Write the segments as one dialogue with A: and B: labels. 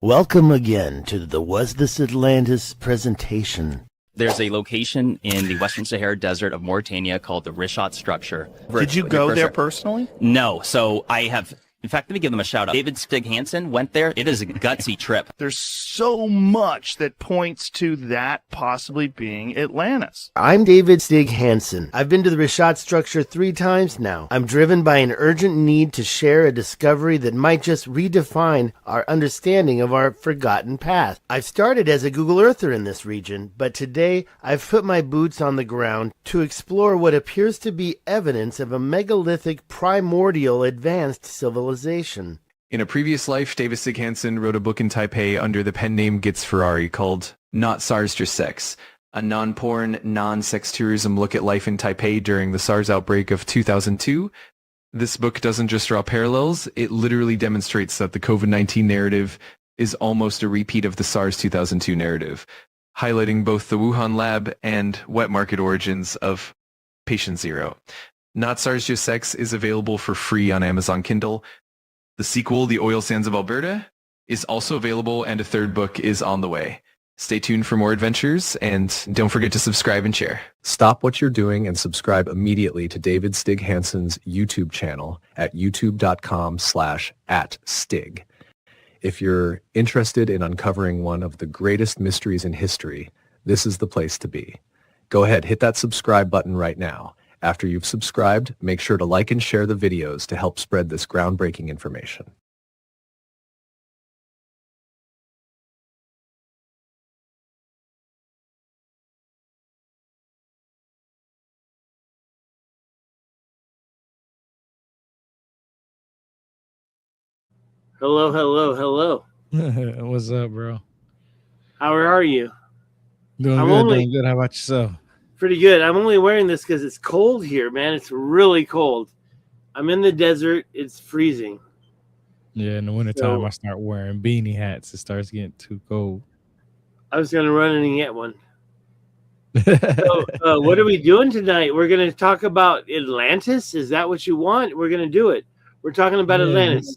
A: Welcome again to the Was This Atlantis presentation.
B: There's a location in the Western Sahara Desert of Mauritania called the Rishat structure.
C: Did you go there personally?
B: No. So I have, in fact, let me give them a shout out. David Stig went there. It is a gutsy trip.
C: There's so much that points to that possibly being Atlantis.
A: I'm David Stig. I've been to the Rishat structure 3 times now. I'm driven by an urgent need to share a discovery that might just redefine our understanding of our forgotten past. I've started as a Google Earther in this region, but today I've put my boots on the ground to explore what appears to be evidence of a megalithic primordial advanced civilization.
D: In a previous life, David Stig wrote a book in Taipei under the pen name Gitz Ferrari called Not SARS Just Sex, a non-porn, non-sex tourism look at life in Taipei during the SARS outbreak of 2002. This book doesn't just draw parallels, it literally demonstrates that the COVID-19 narrative is almost a repeat of the SARS 2002 narrative, highlighting both the Wuhan lab and wet market origins of Patient Zero. Not SARS Just Sex is available for free on Amazon Kindle. The sequel, The Oil Sands of Alberta, is also available, and a 3rd book is on the way. Stay tuned for more adventures, and don't forget to subscribe and share.
E: Stop what you're doing and subscribe immediately to David Stig Hansen's YouTube channel at youtube.com/@Stig. If you're interested in uncovering one of the greatest mysteries in history, this is the place to be. Go ahead, hit that subscribe button right now. After you've subscribed, make sure to like and share the videos to help spread this groundbreaking information.
F: Hello, hello, hello.
G: What's up, bro?
F: How are you?
G: Doing good. How about yourself?
F: Pretty good. I'm only wearing this because it's cold here, man. It's really cold. I'm in the desert. It's freezing.
G: Yeah, in the wintertime, I start wearing beanie hats. It starts getting too cold.
F: I was going to run in and get one. So, what are we doing tonight? We're going to talk about Atlantis. Is that what you want? We're going to do it. We're talking about Atlantis.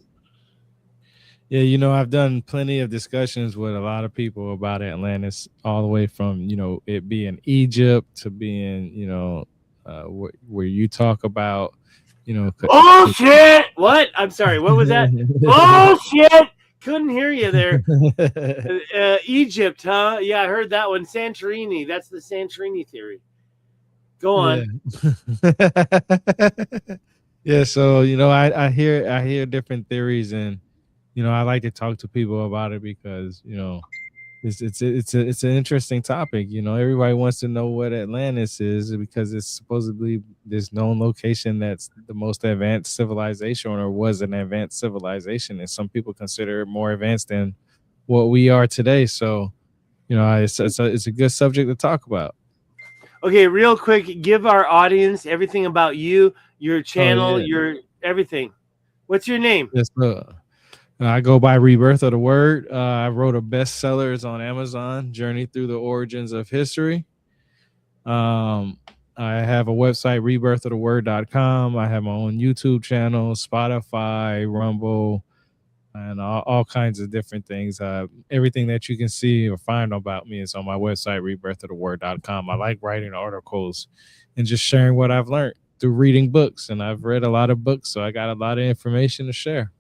G: Yeah, I've done plenty of discussions with a lot of people about Atlantis, all the way from, it being Egypt to being, where you talk about,
F: Oh, shit! What? I'm sorry. What was that? Oh, shit! Couldn't hear you there. Egypt, huh? Yeah, I heard that one. Santorini. That's the Santorini theory. Go on.
G: Yeah, so, I hear different theories, and I like to talk to people about it because, it's an interesting topic. Everybody wants to know what Atlantis is because it's supposedly this known location that's the most advanced civilization, or was an advanced civilization, and some people consider it more advanced than what we are today. So, it's a good subject to talk about.
F: Okay, real quick, give our audience everything about you, your channel, your everything. What's your name?
G: Yes, I go by Rebirth of the Word. I wrote a bestseller. It's on Amazon, Journey Through the Origins of History. I have a website, rebirthoftheword.com. I have my own YouTube channel, Spotify, Rumble, and all kinds of different things. Everything that you can see or find about me is on my website, rebirthoftheword.com. I like writing articles and just sharing what I've learned through reading books. And I've read a lot of books, so I got a lot of information to share.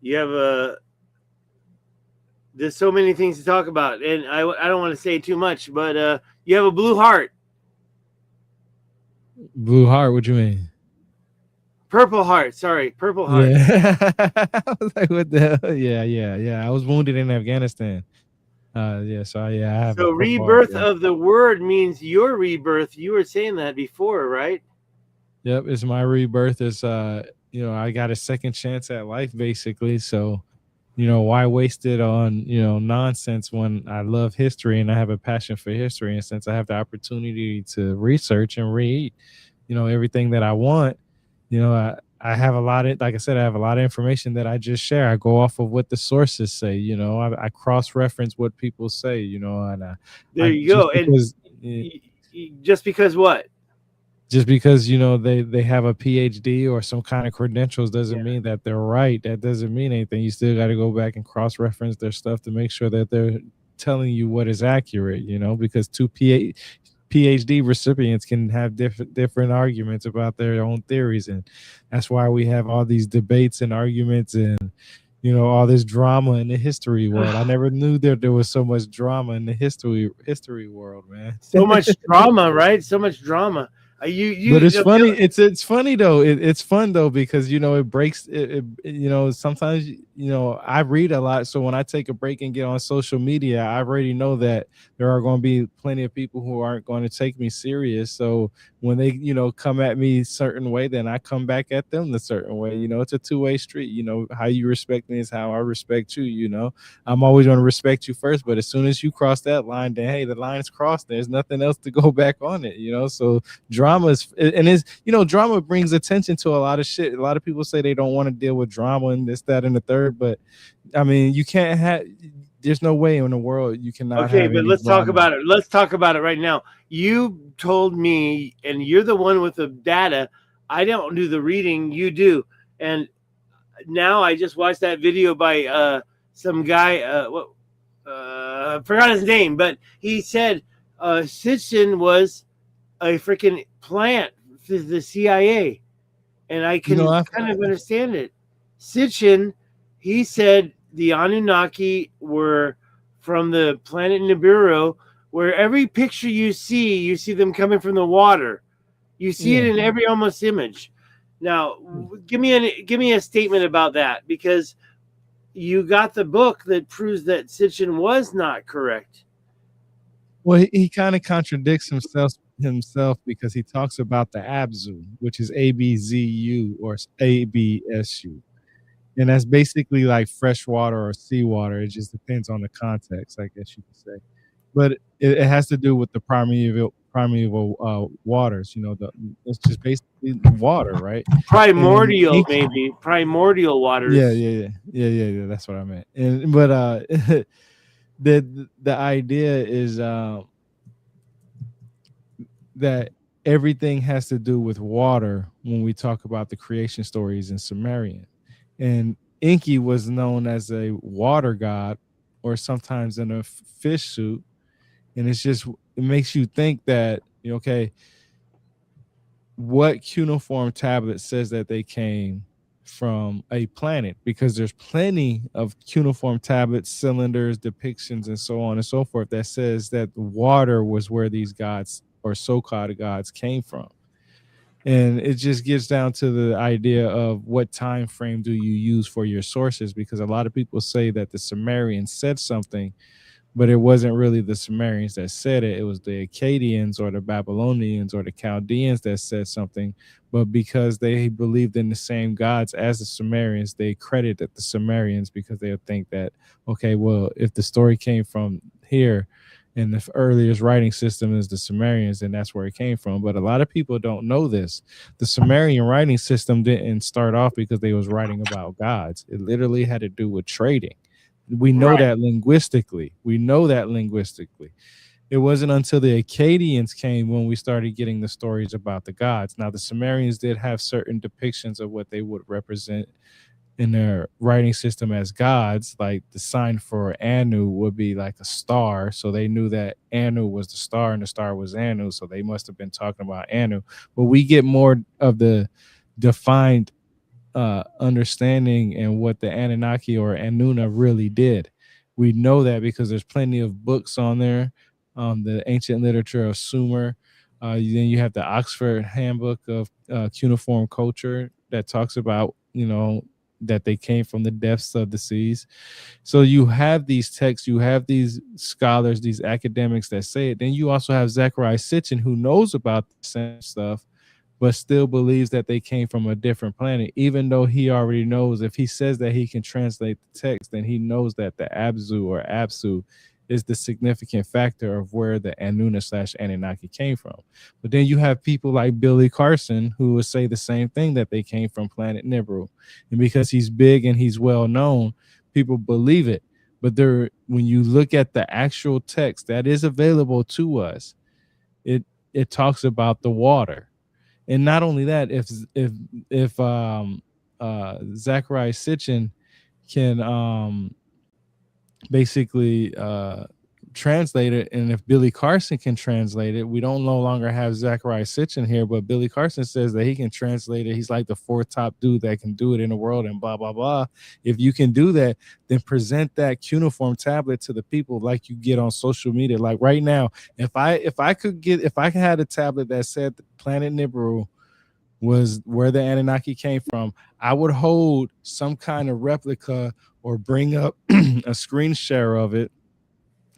F: You have there's so many things to talk about, and I don't want to say too much, but you have a blue heart.
G: Blue heart? What you mean?
F: Purple heart. Sorry, purple heart.
G: Yeah. I was like, what the hell? Yeah. I was wounded in Afghanistan. I have.
F: So rebirth of the word means your rebirth. You were saying that before, right?
G: Yep, it's my rebirth. It's I got a second chance at life, basically. So, why waste it on, nonsense when I love history and I have a passion for history? And since I have the opportunity to research and read, everything that I want, I have a lot of, like I said, I have a lot of information that I just share. I go off of what the sources say, I cross-reference what people say, and
F: there you go. And just because what?
G: Just because they have a PhD or some kind of credentials doesn't
F: Yeah.
G: mean that they're right. That doesn't mean anything. You still got to go back and cross-reference their stuff to make sure that they're telling you what is accurate. Because two PhD recipients can have different arguments about their own theories, and that's why we have all these debates and arguments and all this drama in the history world. I never knew that there was so much drama in the history world, man.
F: So much drama, right? So much drama. You
G: But it's funny. It's funny though. It's fun though because it breaks. Sometimes I read a lot, so when I take a break and get on social media, I already know that there are going to be plenty of people who aren't going to take me serious. So when they come at me a certain way, then I come back at them the certain way. It's a two-way street. How you respect me is how I respect you. I'm always going to respect you first, but as soon as you cross that line, then hey, the line's crossed. There's nothing else to go back on it. So drama drama brings attention to a lot of shit. A lot of people say they don't want to deal with drama and this, that, and the third, but I mean, you can't have. There's no way in the world you cannot.
F: Okay,
G: have
F: but
G: any
F: let's
G: drama.
F: talk about it. Let's talk about it right now. You told me, and you're the one with the data. I don't do the reading. You do, and now I just watched that video by some guy. I forgot his name, but he said Sitchin was a freaking plant for the CIA, and I can kind of understand it. Sitchin, he said the Anunnaki were from the planet Nibiru, where every picture you see them coming from the water. You see it in every almost image. Now, give me a statement about that, because you got the book that proves that Sitchin was not correct.
G: Well, he kind of contradicts himself because he talks about the Abzu, which is ABZU or ABSU. And that's basically like fresh water or seawater. It just depends on the context, I guess you could say. But it has to do with the primeval waters. It's just basically water, right?
F: Primordial, maybe primordial waters.
G: Yeah. That's what I meant. But the idea is that everything has to do with water when we talk about the creation stories in Sumerian. And Enki was known as a water god, or sometimes in a fish suit. And it makes you think that, what cuneiform tablet says that they came from a planet? Because there's plenty of cuneiform tablets, cylinders, depictions, and so on and so forth that says that water was where these gods or so-called gods came from. And it just gets down to the idea of what time frame do you use for your sources, because a lot of people say that the Sumerians said something, but it wasn't really the Sumerians that said it. It was the Akkadians or the Babylonians or the Chaldeans that said something. But because they believed in the same gods as the Sumerians, they credited the Sumerians because they would think that, okay, well, if the story came from here and the earliest writing system is the Sumerians, and that's where it came from. But a lot of people don't know this. The Sumerian writing system didn't start off because they was writing about gods. It literally had to do with trading. We know that linguistically. It wasn't until the Akkadians came when we started getting the stories about the gods. Now, the Sumerians did have certain depictions of what they would represent in their writing system as gods. Like the sign for Anu would be like a star. So they knew that Anu was the star and the star was Anu. So they must have been talking about Anu. But we get more of the defined understanding and what the Anunnaki or Anuna really did. We know that because there's plenty of books on there. The ancient literature of Sumer. Then you have the Oxford Handbook of Cuneiform Culture that talks about, that they came from the depths of the seas. So you have these texts, you have these scholars, these academics that say it. Then you also have Zechariah Sitchin, who knows about the same stuff, but still believes that they came from a different planet, even though he already knows, if he says that he can translate the text, then he knows that the Abzu or Absu is the significant factor of where the Anuna/Anunnaki came from. But then you have people like Billy Carson who would say the same thing, that they came from planet Nibiru. And because he's big and he's well known, people believe it. But when you look at the actual text that is available to us, it talks about the water. And not only that, if Zachariah Sitchin can basically translate it, and if Billy Carson can translate it, we don't no longer have Zachariah Sitchin here, but Billy Carson says that he can translate it. He's like the fourth top dude that can do it in the world, and blah blah blah. If you can do that, then present that cuneiform tablet to the people like you get on social media. Like right now, if I had a tablet that said the planet Nibiru was where the Anunnaki came from, I would hold some kind of replica or bring up a screen share of it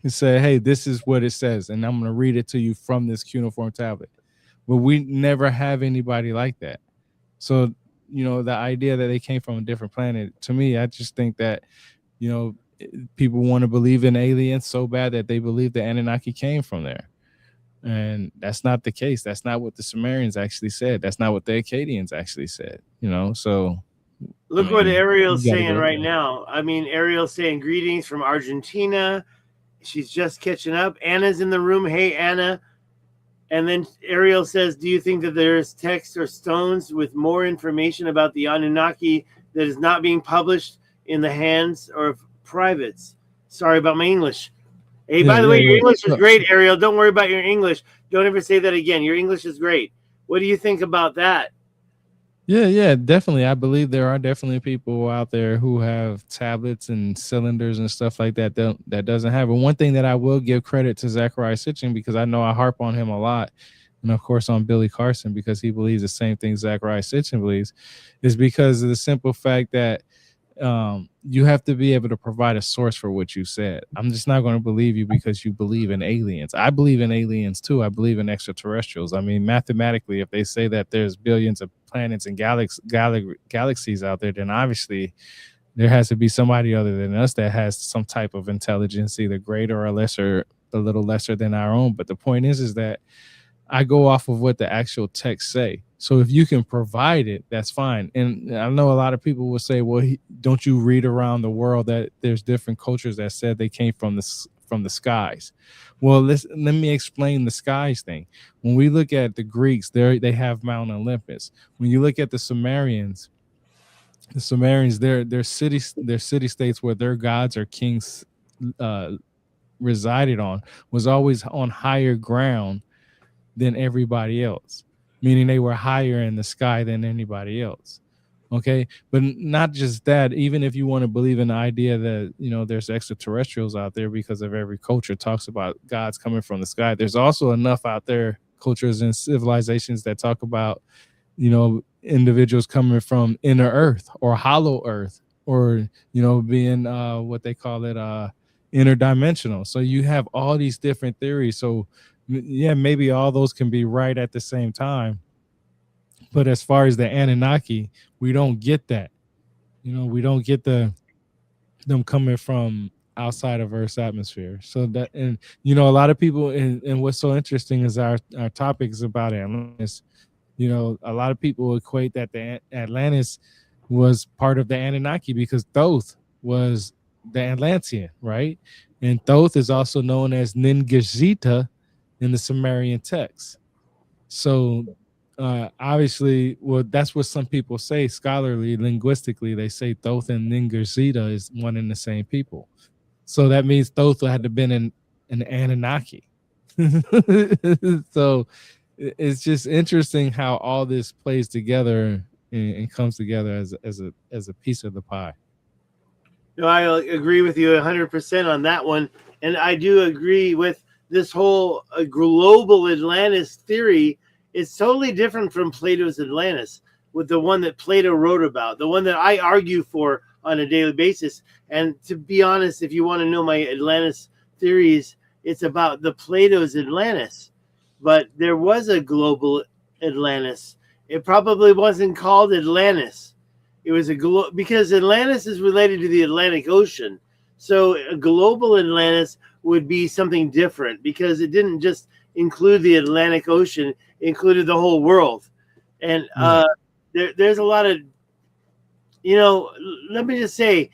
G: and say, hey, this is what it says, and I'm going to read it to you from this cuneiform tablet. But we never have anybody like that. So, the idea that they came from a different planet, to me, I just think that, people want to believe in aliens so bad that they believe the Anunnaki came from there. And that's not the case. That's not what the Sumerians actually said. That's not what the Akkadians actually said, so.
F: Look what Ariel's saying right now. I mean, Ariel's saying greetings from Argentina. She's just catching up. Anna's in the room. Hey, Anna. And then Ariel says, do you think that there's text or stones with more information about the Anunnaki that is not being published in the hands of privates? Sorry about my English. Hey, by the way, your English is great, Ariel. Don't worry about your English. Don't ever say that again. Your English is great. What do you think about that?
G: Yeah, definitely. I believe there are definitely people out there who have tablets and cylinders and stuff like that that doesn't have it. One thing that I will give credit to Zachariah Sitchin, because I know I harp on him a lot, and of course on Billy Carson, because he believes the same thing Zachariah Sitchin believes, is because of the simple fact that you have to be able to provide a source for what you said. I'm just not going to believe you because you believe in aliens. I believe in aliens too. I believe in extraterrestrials. I mean, mathematically, if they say that there's billions of planets and galaxies out there, then obviously there has to be somebody other than us that has some type of intelligence, either greater or lesser, a little lesser than our own. But the point is that I go off of what the actual texts say. So if you can provide it, that's fine. And I know a lot of people will say, well, don't you read around the world that there's different cultures that said they came from the skies? Well, let me explain the skies thing. When we look at the Greeks, they have Mount Olympus. When you look at the Sumerians, their city states where their gods or kings resided on was always on higher ground than everybody else, meaning they were higher in the sky than anybody else. Okay, but not just that. Even if you want to believe in the idea that there's extraterrestrials out there, because of every culture talks about gods coming from the sky, there's also enough out there, cultures and civilizations, that talk about individuals coming from inner earth or hollow earth, or being what they call it interdimensional. So you have all these different theories. So yeah, maybe all those can be right at the same time. But as far as the Anunnaki, we don't get that. We don't get them coming from outside of Earth's atmosphere. So that, and a lot of people, and what's so interesting is our topic is about Atlantis. A lot of people equate that the Atlantis was part of the Anunnaki because Thoth was the Atlantean, right? And Thoth is also known as Ningishita in the Sumerian text. So obviously, well, that's what some people say scholarly, linguistically. They say Thoth and Ningishita is one and the same people. So that means Thoth had to have been an Anunnaki. So it's just interesting how all this plays together and comes together as a piece of the pie.
F: No, I agree with you 100% on that one. And I do agree with this whole global Atlantis theory. Is totally different from Plato's Atlantis, with the one that Plato wrote about, the one that I argue for on a daily basis. And to be honest, if you want to know my Atlantis theories, it's about the Plato's Atlantis. But there was a global Atlantis. It probably wasn't called Atlantis. It was because Atlantis is related to the Atlantic Ocean. So a global Atlantis would be something different because it didn't just include the Atlantic Ocean, it included the whole world. And there's a lot of, let me just say,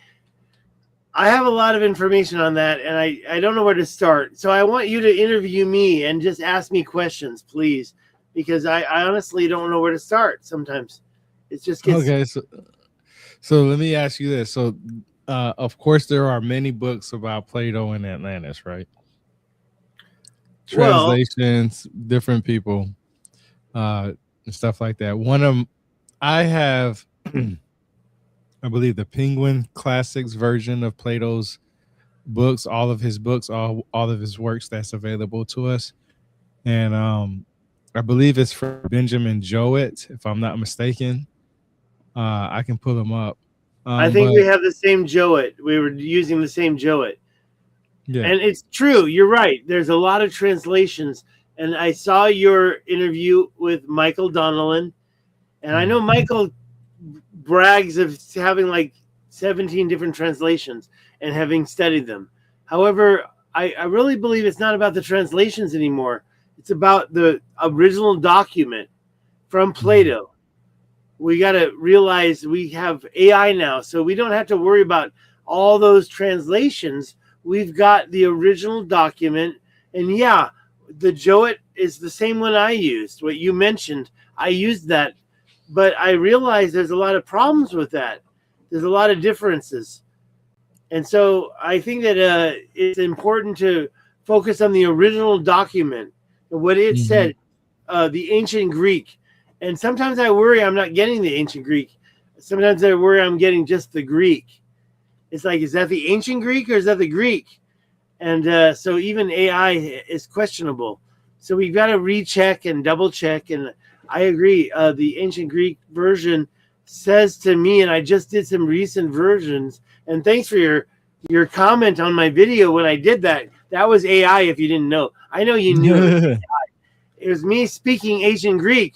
F: I have a lot of information on that, and I don't know where to start. So I want you to interview me and just ask me questions, please. because I honestly don't know where to start sometimes. It just gets
G: Okay, so let me ask you this. So, of course, there are many books about Plato and Atlantis, right?
F: well.
G: Translations, different people, and stuff like that. I have, I believe, the Penguin Classics version of Plato's books, all of his books, all of his works that's available to us, and I believe it's from Benjamin Jowett, if I'm not mistaken. I can pull them up.
F: I think
G: But
F: we have the same Jowett. We were using the same Jowett.
G: yeah,
F: And it's true. You're right. There's a lot of translations. And I saw your interview with Michael Donnellan. And I know Michael brags of having like 17 different translations and having studied them. However, I really believe it's not about the translations anymore. It's about the original document from Plato. We got to realize we have AI now, so we don't have to worry about all those translations. We've got the original document, and yeah, the Jowett is the same one I used. What you mentioned, I used that, but I realized there's a lot of problems with that. There's a lot of differences, and so I think that it's important to focus on the original document and what it said, the ancient Greek. And sometimes I worry I'm not getting the ancient Greek. Sometimes I worry I'm getting just the Greek. It's like, is that the ancient Greek or is that the Greek? And so even AI is questionable. So we've got to recheck and double check. And I agree. The ancient Greek version says to me, and I just did some recent versions. And thanks for your comment on my video when I did that. That was AI. If you didn't know, I know you knew it was AI. It was me speaking ancient Greek.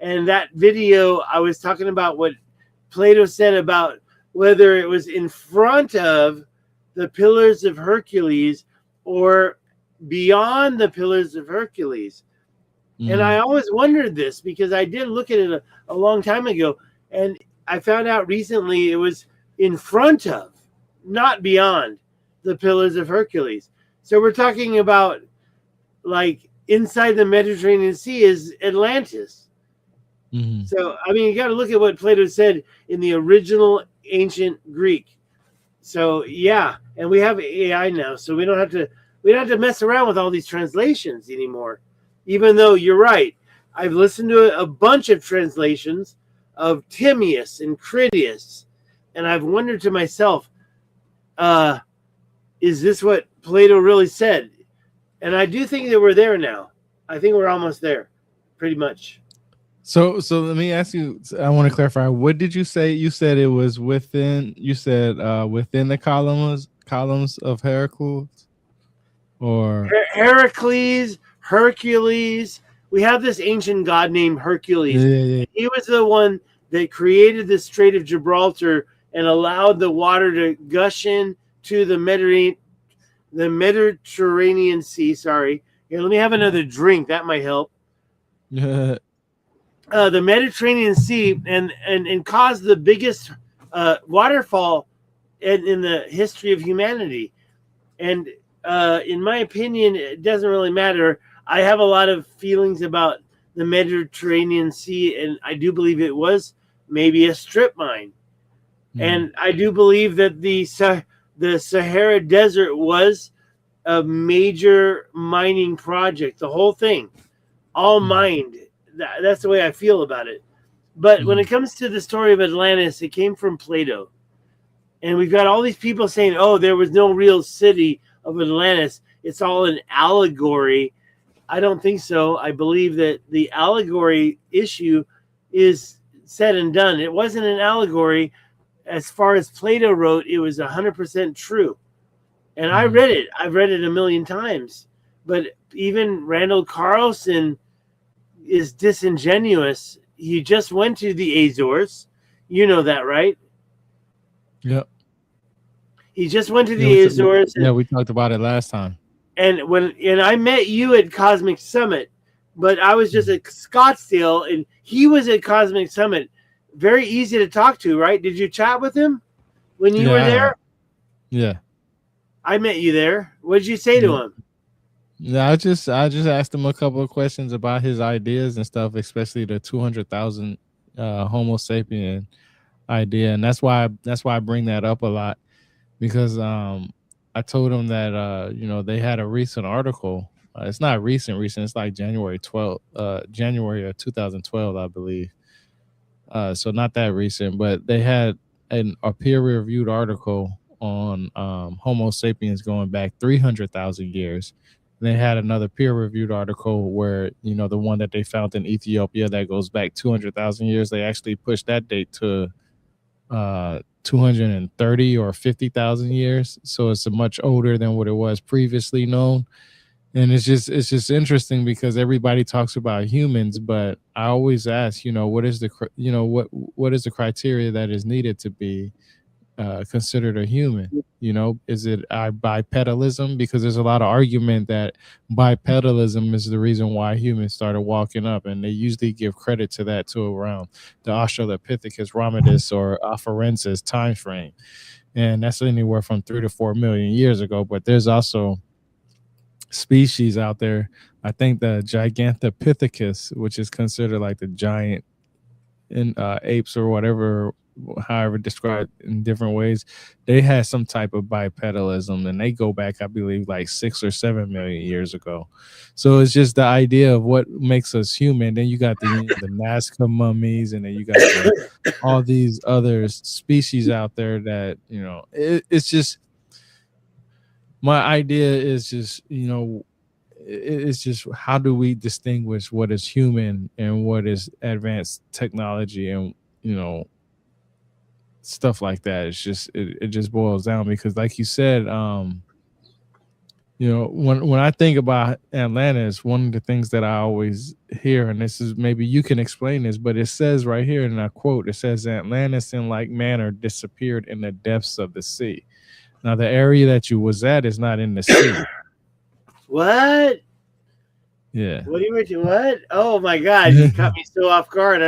F: And that video, I was talking about what Plato said about whether it was in front of the Pillars of Hercules or beyond the Pillars of Hercules. And I always wondered this because I did look at it a long time ago. And I found out recently it was in front of, not beyond the Pillars of Hercules. So we're talking about like inside the Mediterranean Sea is Atlantis. So, I mean, you got to look at what Plato said in the original ancient Greek. So, yeah, and we have AI now, so we don't have to mess around with all these translations anymore. Even though you're right, I've listened to a bunch of translations of Timaeus and Critias, and I've wondered to myself, is this what Plato really said? And I do think that we're there now. I think we're almost there, pretty much.
G: So let me ask you. I want to clarify. What did you say? You said it was within. You said within the columns of Heracles, or
F: Heracles, Hercules. We have this ancient god named Hercules.
G: Yeah.
F: He was the one that created the Strait of Gibraltar and allowed the water to gush in to the Mediterranean Sea. Sorry. Here, let me have another drink. That might help. The Mediterranean Sea and caused the biggest waterfall in the history of humanity. And in my opinion, it doesn't really matter. I have a lot of feelings about the Mediterranean Sea, and I do believe it was maybe a strip mine. And I do believe that the Sahara Desert was a major mining project. The whole thing, all mined. That's the way I feel about it. But when it comes to the story of Atlantis, it came from Plato. And we've got all these people saying, oh, there was no real city of Atlantis. It's all an allegory. I don't think so. I believe that the allegory issue is said and done. It wasn't an allegory. As far as Plato wrote, it was 100% true. And I read it. I've read it a million times. But even Randall Carlson is disingenuous. He just went to the Azores. You know that, right?
G: Yep.
F: He just went to the Azores.
G: Yeah, we talked about it last time.
F: And I met you at Cosmic Summit, but I was just at Scottsdale, and he was at Cosmic Summit. Very easy to talk to, right? Did you chat with him when you were there?
G: Yeah.
F: I met you there. What did you say to him?
G: Yeah, I just asked him a couple of questions about his ideas and stuff, especially the 200,000 Homo sapien idea, and that's why I bring that up a lot because I told him that they had a recent article. It's not recent. It's like January of 2012, I believe. So not that recent, but they had a peer-reviewed article on Homo sapiens going back 300,000 years. And they had another peer-reviewed article where the one that they found in Ethiopia that goes back 200,000 years. They actually pushed that date to 230 or 50,000 years. So it's a much older than what it was previously known. And it's just interesting because everybody talks about humans, but I always ask, what is what is the criteria that is needed to be considered a human? Is it bipedalism? Because there's a lot of argument that bipedalism is the reason why humans started walking up, and they usually give credit to that to around the Australopithecus ramidus or afarensis time frame, and that's anywhere from 3 to 4 million years ago. But there's also species out there. I think the Gigantopithecus, which is considered like the giant in apes or whatever, however described in different ways, they had some type of bipedalism, and they go back, I believe, like 6 or 7 million years ago. So it's just the idea of what makes us human. Then you got the Nazca mummies, and then you got all these other species out there that it's just my idea is just it's just how do we distinguish what is human and what is advanced technology and stuff like that. It's just it just boils down because like you said, when I think about Atlantis, one of the things that I always hear, and this is maybe you can explain this, but it says right here in a quote, it says Atlantis in like manner disappeared in the depths of the sea. Now the area that you was at is not in the sea.
F: What?
G: Yeah.
F: What do you mean? What? Oh my God! You caught me so off guard.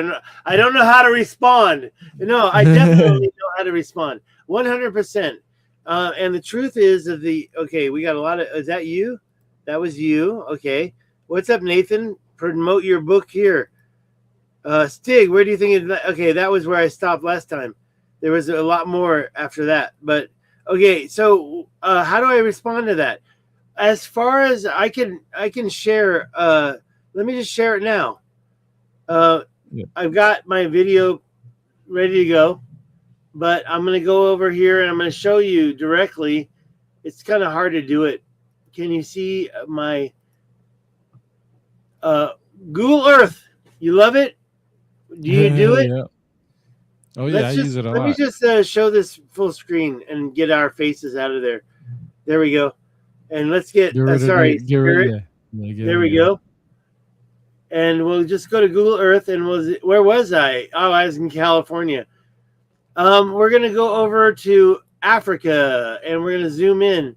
F: I don't know how to respond. No, I definitely know how to respond. 100%. And the truth is that we got a lot of. Is that you? That was you. Okay. What's up, Nathan? Promote your book here. Stig, where do you think? Okay, that was where I stopped last time. There was a lot more after that, but okay. So, how do I respond to that? As far as I can share, let me just share it now. I've got my video ready to go, but I'm going to go over here and I'm going to show you directly. It's kind of hard to do it. Can you see my Google Earth? You love it? Do you do it?
G: Yeah. Oh yeah, I use it a lot.
F: Let me just show this full screen and get our faces out of there. There we go. And let's get there we go. And we'll just go to Google Earth and where was I? Oh, I was in California. We're gonna go over to Africa and we're gonna zoom in.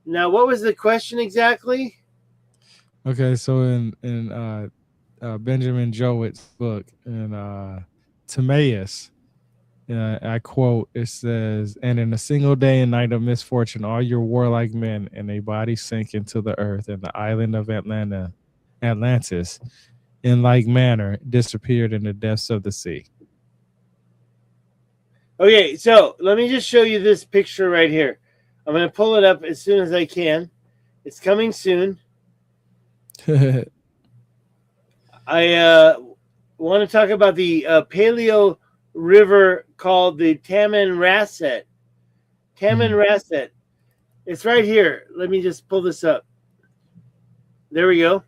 F: Now, what was the question exactly?
G: Okay, so in Benjamin Jowett's book in Timaeus, I quote, it says, "And in a single day and night of misfortune, all your warlike men and a body sank into the earth, and the island of Atlantis, in like manner, disappeared in the depths of the sea."
F: Okay, so let me just show you this picture right here. I'm going to pull it up as soon as I can. It's coming soon. I want to talk about the Paleo river called the Tamanrasset. Tamanrasset. It's right here. Let me just pull this up. There we go.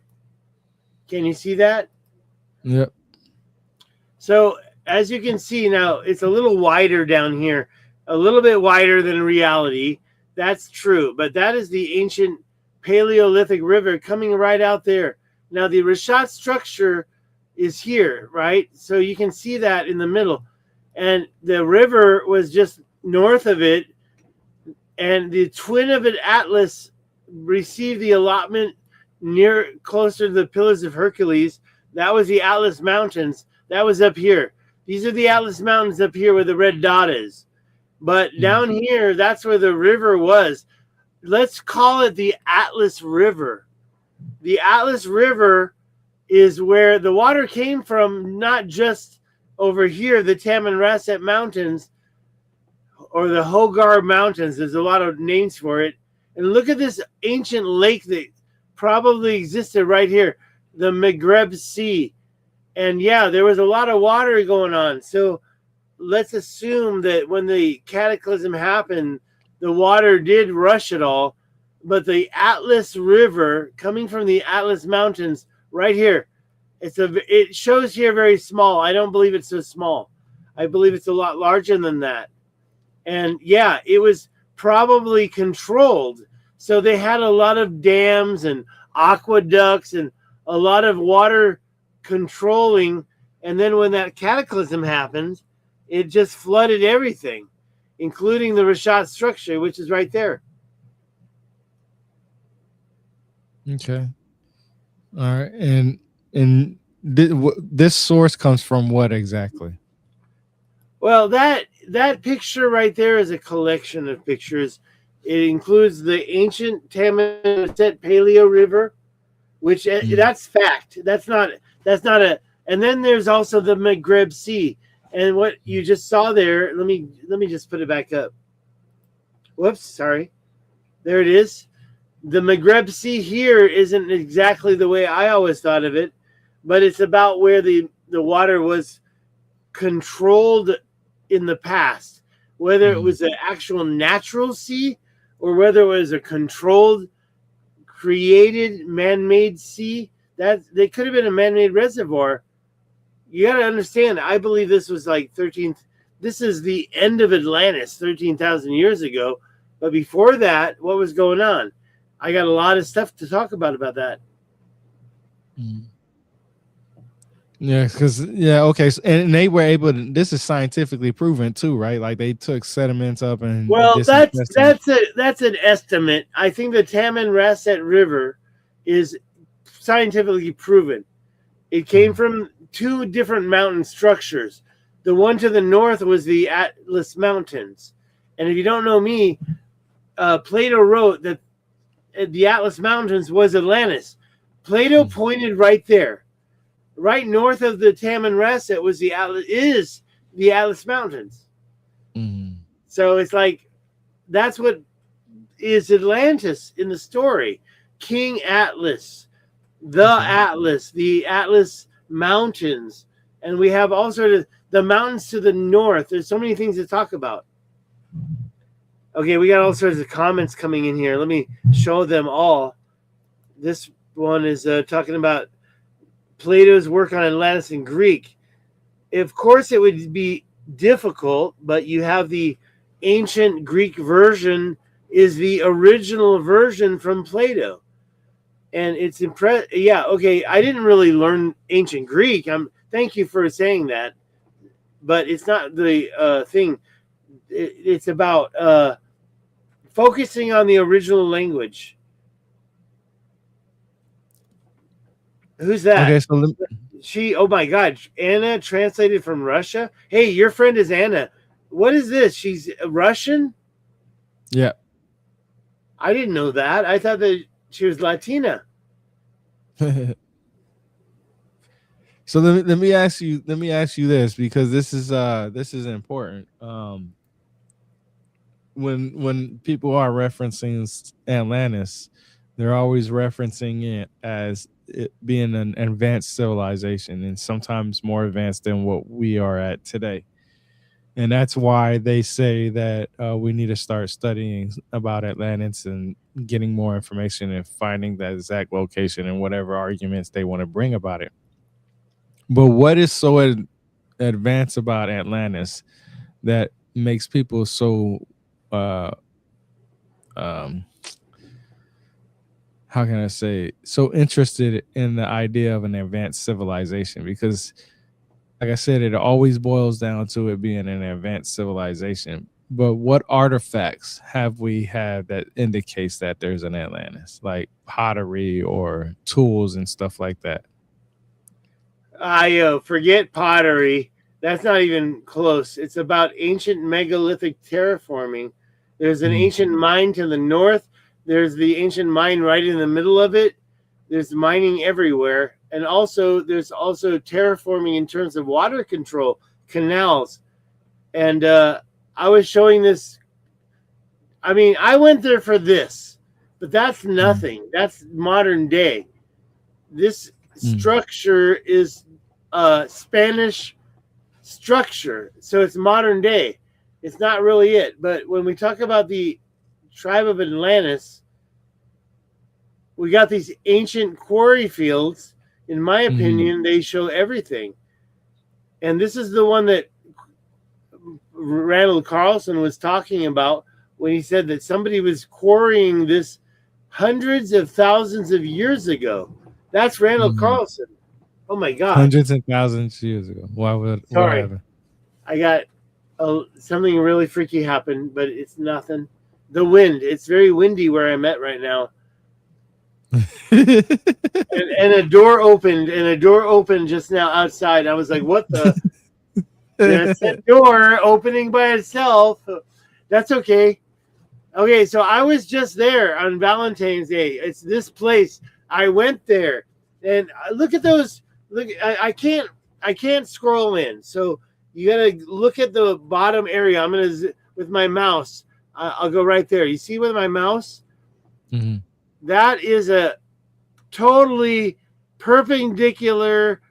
F: Can you see that?
G: Yep.
F: So as you can see now, it's a little wider down here, a little bit wider than reality. That's true, but that is the ancient Paleolithic river coming right out there. Now the Rishat structure is here, right? So you can see that in the middle. And the river was just north of it. And the twin of it, Atlas, received the allotment closer to the Pillars of Hercules. That was the Atlas Mountains. That was up here. These are the Atlas Mountains up here where the red dot is. But down here, that's where the river was. Let's call it the Atlas River. the Atlas River is where the water came from, not just over here, the Tamanrasset Mountains or the Hogar Mountains. There's a lot of names for it. And look at this ancient lake that probably existed right here, the Maghreb Sea. And yeah, there was a lot of water going on. So let's assume that when the cataclysm happened, the water did rush it all. But the Atlas River coming from the Atlas Mountains right here, it shows here very small. I don't believe it's so small. I believe it's a lot larger than that. And yeah, it was probably controlled. So they had a lot of dams and aqueducts and a lot of water controlling. And then when that cataclysm happened, it just flooded everything, including the Rashat structure, which is right there.
G: Okay. All right. And this source comes from what exactly?
F: Well, that picture right there is a collection of pictures. It includes the ancient Tamanrasset Paleo River, which that's fact. That's not a. And then there's also the Maghreb Sea, and what you just saw there. Let me just put it back up. Whoops, sorry. There it is. The Maghreb Sea here isn't exactly the way I always thought of it, but it's about where the water was controlled in the past, whether it was an actual natural sea or whether it was a controlled, created, man-made sea. That they could have been a man-made reservoir. You got to understand, I believe this was like 13th. This is the end of Atlantis 13,000 years ago. But before that, what was going on? I got a lot of stuff to talk about that.
G: Yeah, because okay, so, and they were able to. This is scientifically proven too, right? Like they took sediments up and
F: that's an estimate. I think the Tamanrasset River is scientifically proven. It came from two different mountain structures. The one to the north was the Atlas Mountains, and if you don't know me, Plato wrote that the Atlas Mountains was Atlantis. Plato pointed right there. Right north of the Tamanrasset was the Atlas Mountains. So it's like that's what is Atlantis in the story. King Atlas, the Atlas Mountains, and we have all sort of the mountains to the north. There's so many things to talk about. Okay, we got all sorts of comments coming in here. Let me show them all. This one is talking about Plato's work on Atlantis in Greek. Of course, it would be difficult, but you have the ancient Greek version is the original version from Plato. And it's impressive. Yeah, okay, I didn't really learn ancient Greek. Thank you for saying that. But it's not the thing. It's about focusing on the original language. Who's that?
G: Okay, so
F: oh my God, Anna translated from Russia. Hey, your friend is Anna. What is this? She's Russian?
G: Yeah.
F: I didn't know that. I thought that she was Latina.
G: So let me ask you this, because this is important. When people are referencing Atlantis, they're always referencing it as it being an advanced civilization, and sometimes more advanced than what we are at today. And that's why they say that we need to start studying about Atlantis and getting more information and finding that exact location and whatever arguments they want to bring about it. But what is so advanced about Atlantis that makes people so how can I say, so interested in the idea of an advanced civilization? Because, like I said, it always boils down to it being an advanced civilization. But what artifacts have we had that indicates that there's an Atlantis, like pottery or tools and stuff like that?
F: I forget pottery. That's not even close. It's about ancient megalithic terraforming. There's an ancient mine to the north. There's the ancient mine right in the middle of it. There's mining everywhere, and also there's also terraforming in terms of water control, canals, and I was showing this. I mean, I went there for this, but that's nothing. That's modern day. This structure is Spanish structure, so it's modern day. It's not really it. But when we talk about the tribe of Atlantis, we got these ancient quarry fields. In my opinion, they show everything. And this is the one that Randall Carlson was talking about when he said that somebody was quarrying this hundreds of thousands of years ago. That's Randall Carlson. Oh my God.
G: Hundreds and thousands of years ago. What happened?
F: I got something really freaky happened, but it's nothing. The wind. It's very windy where I'm at right now. and a door opened just now outside. I was like, what the? There's a door opening by itself. That's okay. Okay, so I was just there on Valentine's Day. It's this place. I went there, and look at those. Look, I can't scroll in. So you gotta look at the bottom area. I'm gonna with my mouse. I'll go right there. You see with my mouse?
G: Mm-hmm.
F: That is a totally perpendicular,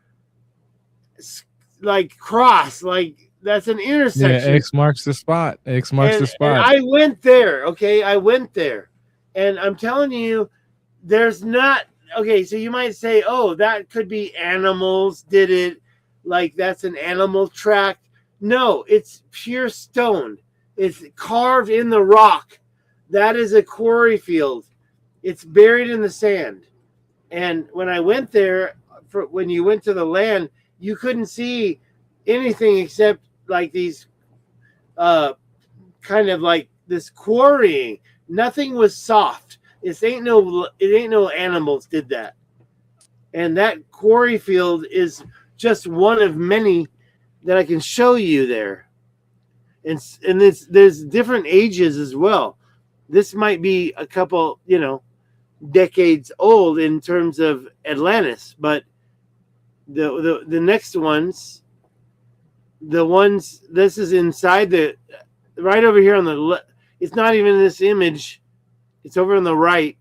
F: like cross. Like that's an intersection.
G: Yeah, X marks the spot. X marks the spot.
F: And I went there. Okay, I went there, and I'm telling you, there's not. Okay, so you might say, "Oh, that could be animals did it." Like that's an animal track. No, it's pure stone. It's carved in the rock. That is a quarry field. It's buried in the sand. And when I went there, when you went to the land, you couldn't see anything except like these kind of like this quarrying. Nothing was soft. It ain't no animals did that. And that quarry field is just one of many that I can show you there. And there's different ages as well. This might be a couple, decades old in terms of Atlantis, but the next ones, this is inside right over here on the left. It's not even in this image. It's over on the right.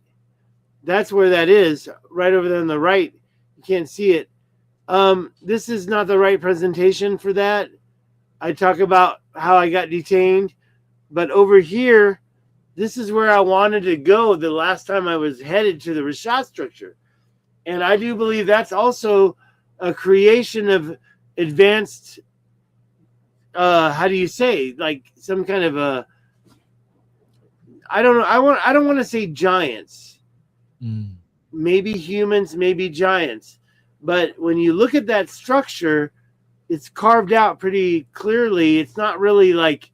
F: That's where that is, right over there on the right. You can't see it. This is not the right presentation for that. I talk about how I got detained, but over here, this is where I wanted to go the last time I was headed to the Rashad structure. And I do believe that's also a creation of advanced, how do you say, like some kind of a, I don't know. I don't want to say giants, maybe humans, maybe giants. But when you look at that structure, it's carved out pretty clearly. It's not really like,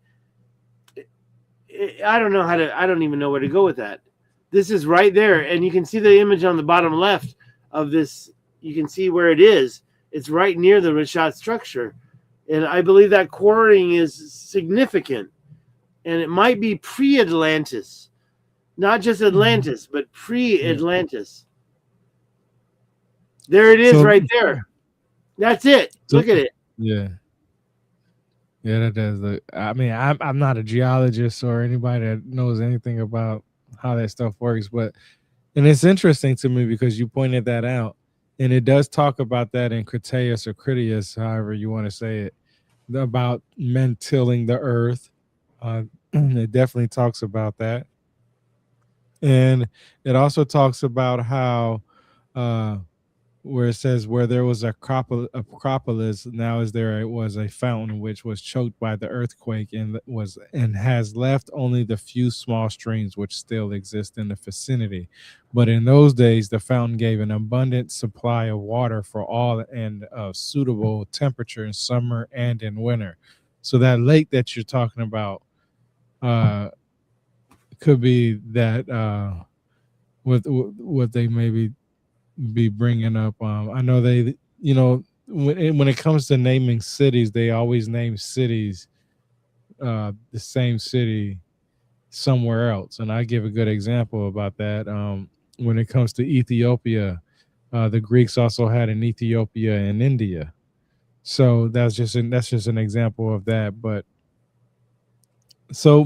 F: I don't even know where to go with that. This is right there. And you can see the image on the bottom left of this. You can see where it is. It's right near the Rashad structure. And I believe that quarrying is significant. And it might be pre-Atlantis. Not just Atlantis, but pre-Atlantis. There it is right there. That's it. Look at it.
G: Yeah. Yeah, that does look. I mean, I'm not a geologist or anybody that knows anything about how that stuff works, and it's interesting to me because you pointed that out, and it does talk about that in Critias or Critias, however you want to say it, about men tilling the earth. It definitely talks about that, and it also talks about how where it says where there was a acropolis, now as there was a fountain which was choked by the earthquake and has left only the few small streams which still exist in the vicinity. But in those days, the fountain gave an abundant supply of water for all and of suitable temperature in summer and in winter. So that lake that you're talking about could be that what they maybe be bringing up. I know they, when it comes to naming cities, they always name cities the same city somewhere else. And I give a good example about that. When it comes to Ethiopia, The Greeks also had in Ethiopia and India. So that's just an example of that. So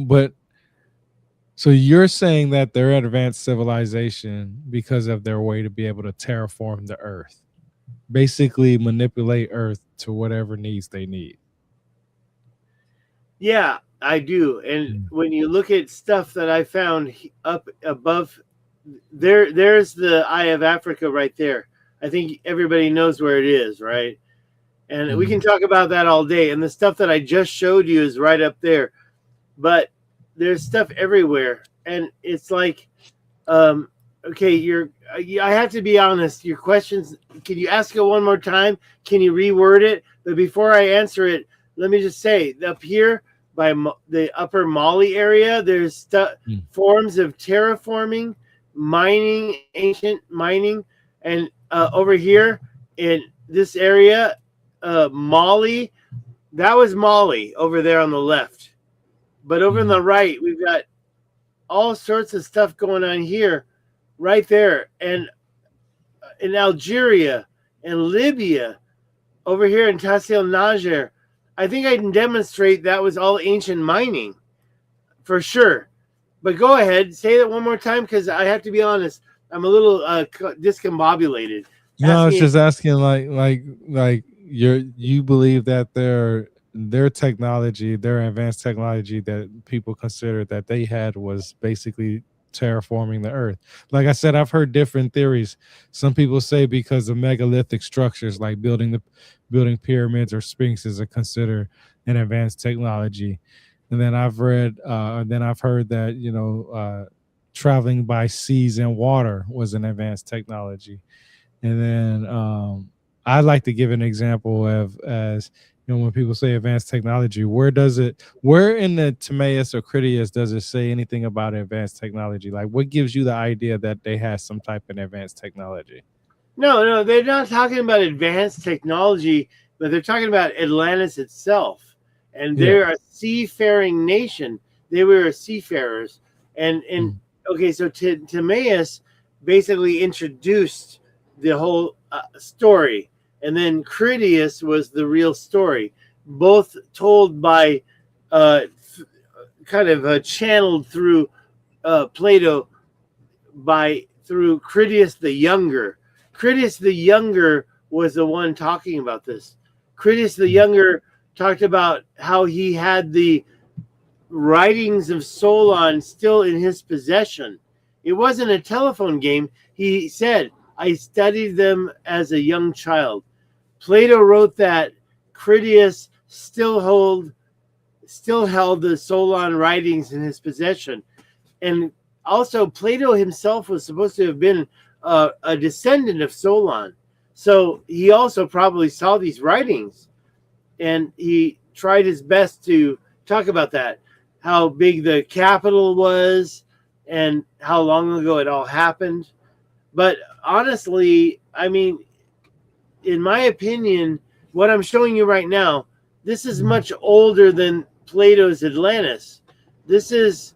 G: you're saying that they're advanced civilization because of their way to be able to terraform the earth, basically manipulate earth to whatever needs they need.
F: Yeah, I do. And when you look at stuff that I found up above, there's the Eye of Africa right there. I think everybody knows where it is, right? And we can talk about that all day. And the stuff that I just showed you is right up there. But there's stuff everywhere. And it's like, okay, I have to be honest. Your questions, can you ask it one more time? Can you reword it? But before I answer it, let me just say, up here by the upper Mali area, there's forms of terraforming, mining, ancient mining. And over here in this area, Mali, that was Mali over there on the left. But over on the right, we've got all sorts of stuff going on here, right there. And in Algeria and Libya, over here in Tassel Niger, I think I can demonstrate that was all ancient mining for sure. But go ahead, say that one more time, because I have to be honest, I'm a little discombobulated.
G: No, I was just asking, like you believe that their technology, their advanced technology that people consider that they had was basically terraforming the earth. Like I said, I've heard different theories. Some people say because of megalithic structures, like building pyramids or sphinxes, are considered an advanced technology. And then I've heard that traveling by seas and water was an advanced technology. And then I'd like to give an example as when people say advanced technology, where in the Timaeus or Critias does it say anything about advanced technology? Like, what gives you the idea that they had some type of advanced technology?
F: No, they're not talking about advanced technology, but they're talking about Atlantis itself. And they're a seafaring nation. They were seafarers. And okay, so Timaeus basically introduced the whole story. And then Critias was the real story, both told by channeled through Plato through Critias the Younger. Critias the Younger was the one talking about this. Critias the Younger talked about how he had the writings of Solon still in his possession. It wasn't a telephone game. He said, I studied them as a young child. Plato wrote that Critias still held the Solon writings in his possession. And also Plato himself was supposed to have been a descendant of Solon. So he also probably saw these writings, and he tried his best to talk about that, how big the capital was and how long ago it all happened. But honestly, I mean, in my opinion, what I'm showing you right now, this is much older than Plato's Atlantis. This is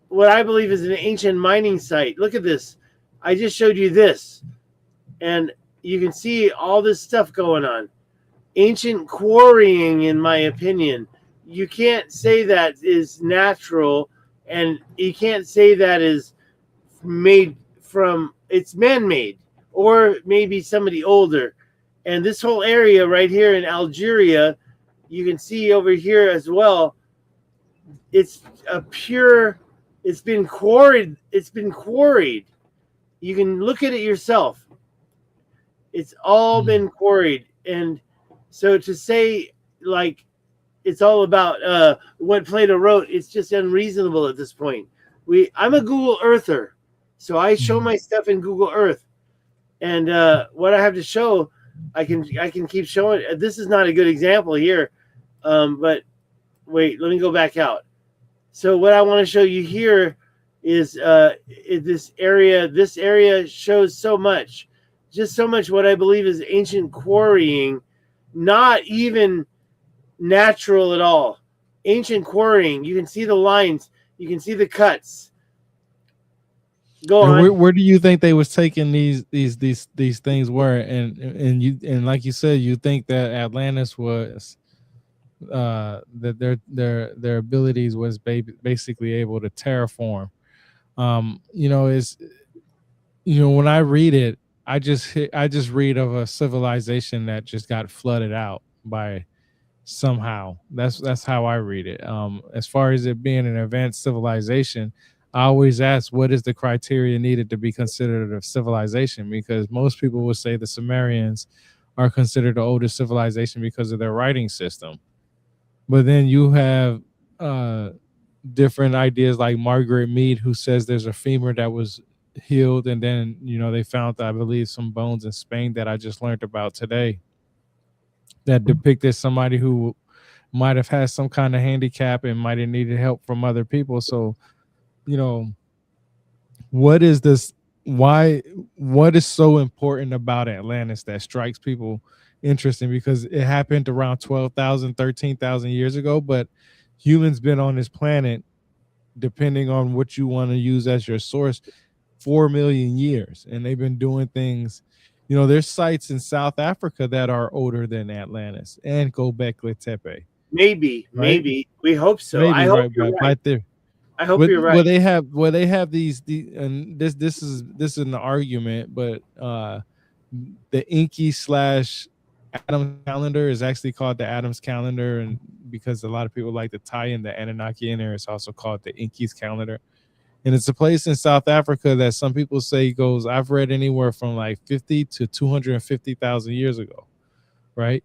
F: what I believe is an ancient mining site. Look at this. I just showed you this. And you can see all this stuff going on. Ancient quarrying, in my opinion. You can't say that is natural, and you can't say that is it's man-made, or maybe somebody older. And this whole area right here in Algeria, you can see over here as well, it's been quarried. You can look at it yourself. It's all been quarried. And so to say like it's all about what Plato wrote, it's just unreasonable at this point. I'm a Google Earther, so I show my stuff in Google Earth. And what I have to show, I can keep showing. This is not a good example here, but wait, let me go back out. So what I want to show you here is this area. This area shows so much, just so much what I believe is ancient quarrying, not even natural at all. Ancient quarrying. You can see the lines. You can see the cuts. Go
G: And
F: on.
G: where do you think they was taking these things were? And like you said, you think that Atlantis was that their abilities was basically able to terraform. Is when I read it, I just read of a civilization that just got flooded out by somehow. That's how I read it. As far as it being an advanced civilization, I always ask what is the criteria needed to be considered a civilization, because most people would say the Sumerians are considered the oldest civilization because of their writing system. But then you have different ideas like Margaret Mead, who says there's a femur that was healed, and then they found, I believe, some bones in Spain that I just learned about today that depicted somebody who might have had some kind of handicap and might have needed help from other people. So, what is this? What is so important about Atlantis that strikes people interesting? Because it happened around 12,000, 13,000 years ago, but humans been on this planet, depending on what you want to use as your source, 4 million years. And they've been doing things. There's sites in South Africa that are older than Atlantis and Göbekli Tepe.
F: Maybe,
G: right?
F: maybe. We hope so.
G: Maybe
F: I hope you're right.
G: there.
F: I hope you're right.
G: Well, they have these and this is an argument, but the Inky / Adams calendar is actually called the Adams calendar, and because a lot of people like to tie in the Anunnaki in there, it's also called the Inky's calendar. And it's a place in South Africa that some people say goes, I've read anywhere from like 50 to 250,000 years ago, right?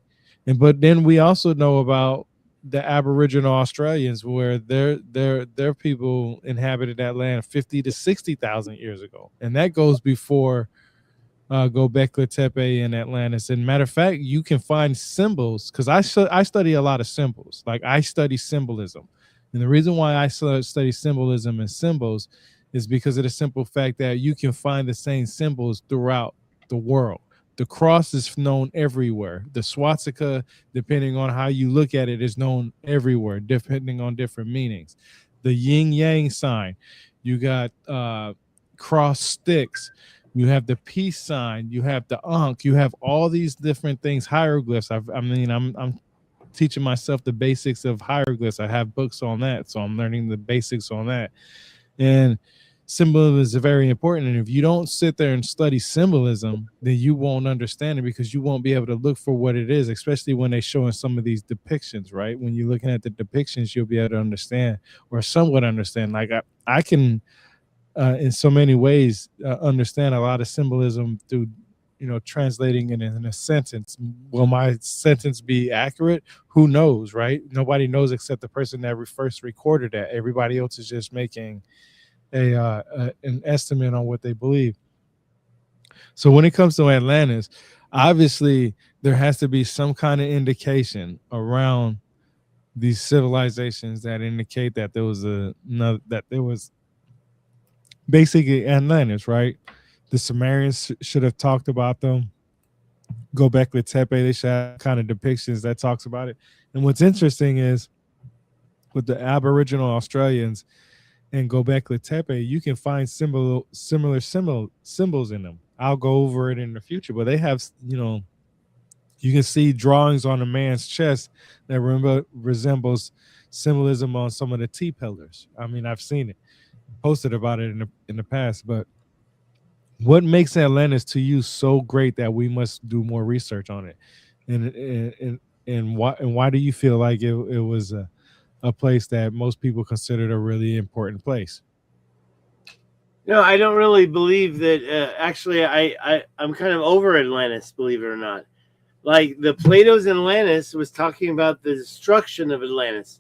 G: But then we also know about the Aboriginal Australians, where their people inhabited that land 50 to 60,000 years ago, and that goes before Göbekli Tepe in Atlantis. And matter of fact, you can find symbols, because I study a lot of symbols. Like, I study symbolism, and the reason why I study symbolism and symbols is because of the simple fact that you can find the same symbols throughout the world. The cross is known everywhere. The swastika, depending on how you look at it, is known everywhere, depending on different meanings. The yin yang sign, you got cross sticks, you have the peace sign, you have the ankh, you have all these different things, hieroglyphs. I'm teaching myself the basics of hieroglyphs. I have books on that, so I'm learning the basics on that. And symbolism is very important, and if you don't sit there and study symbolism, then you won't understand it, because you won't be able to look for what it is, especially when they're showing some of these depictions, right? When you're looking at the depictions, you'll be able to understand, or somewhat understand. Like I can in so many ways understand a lot of symbolism through translating it in a sentence. Will my sentence be accurate? Who knows, right? Nobody knows except the person that first recorded that. Everybody else is just making an estimate on what they believe. So when it comes to Atlantis, obviously there has to be some kind of indication around these civilizations that indicate that there was basically Atlantis, right? The Sumerians should have talked about them. Göbekli Tepe, they should have kind of depictions that talks about it. And what's interesting is with the Aboriginal Australians and Göbekli Tepe, you can find similar symbols in them. I'll go over it in the future, but they have, you can see drawings on a man's chest that resembles symbolism on some of the T-pillars. I mean, I've seen it, posted about it in the past. But what makes Atlantis to you so great that we must do more research on it, and why do you feel like it was a place that most people considered a really important place?
F: No, I don't really believe that. Actually, I'm kind of over Atlantis, believe it or not. Like, the Plato's Atlantis was talking about the destruction of Atlantis.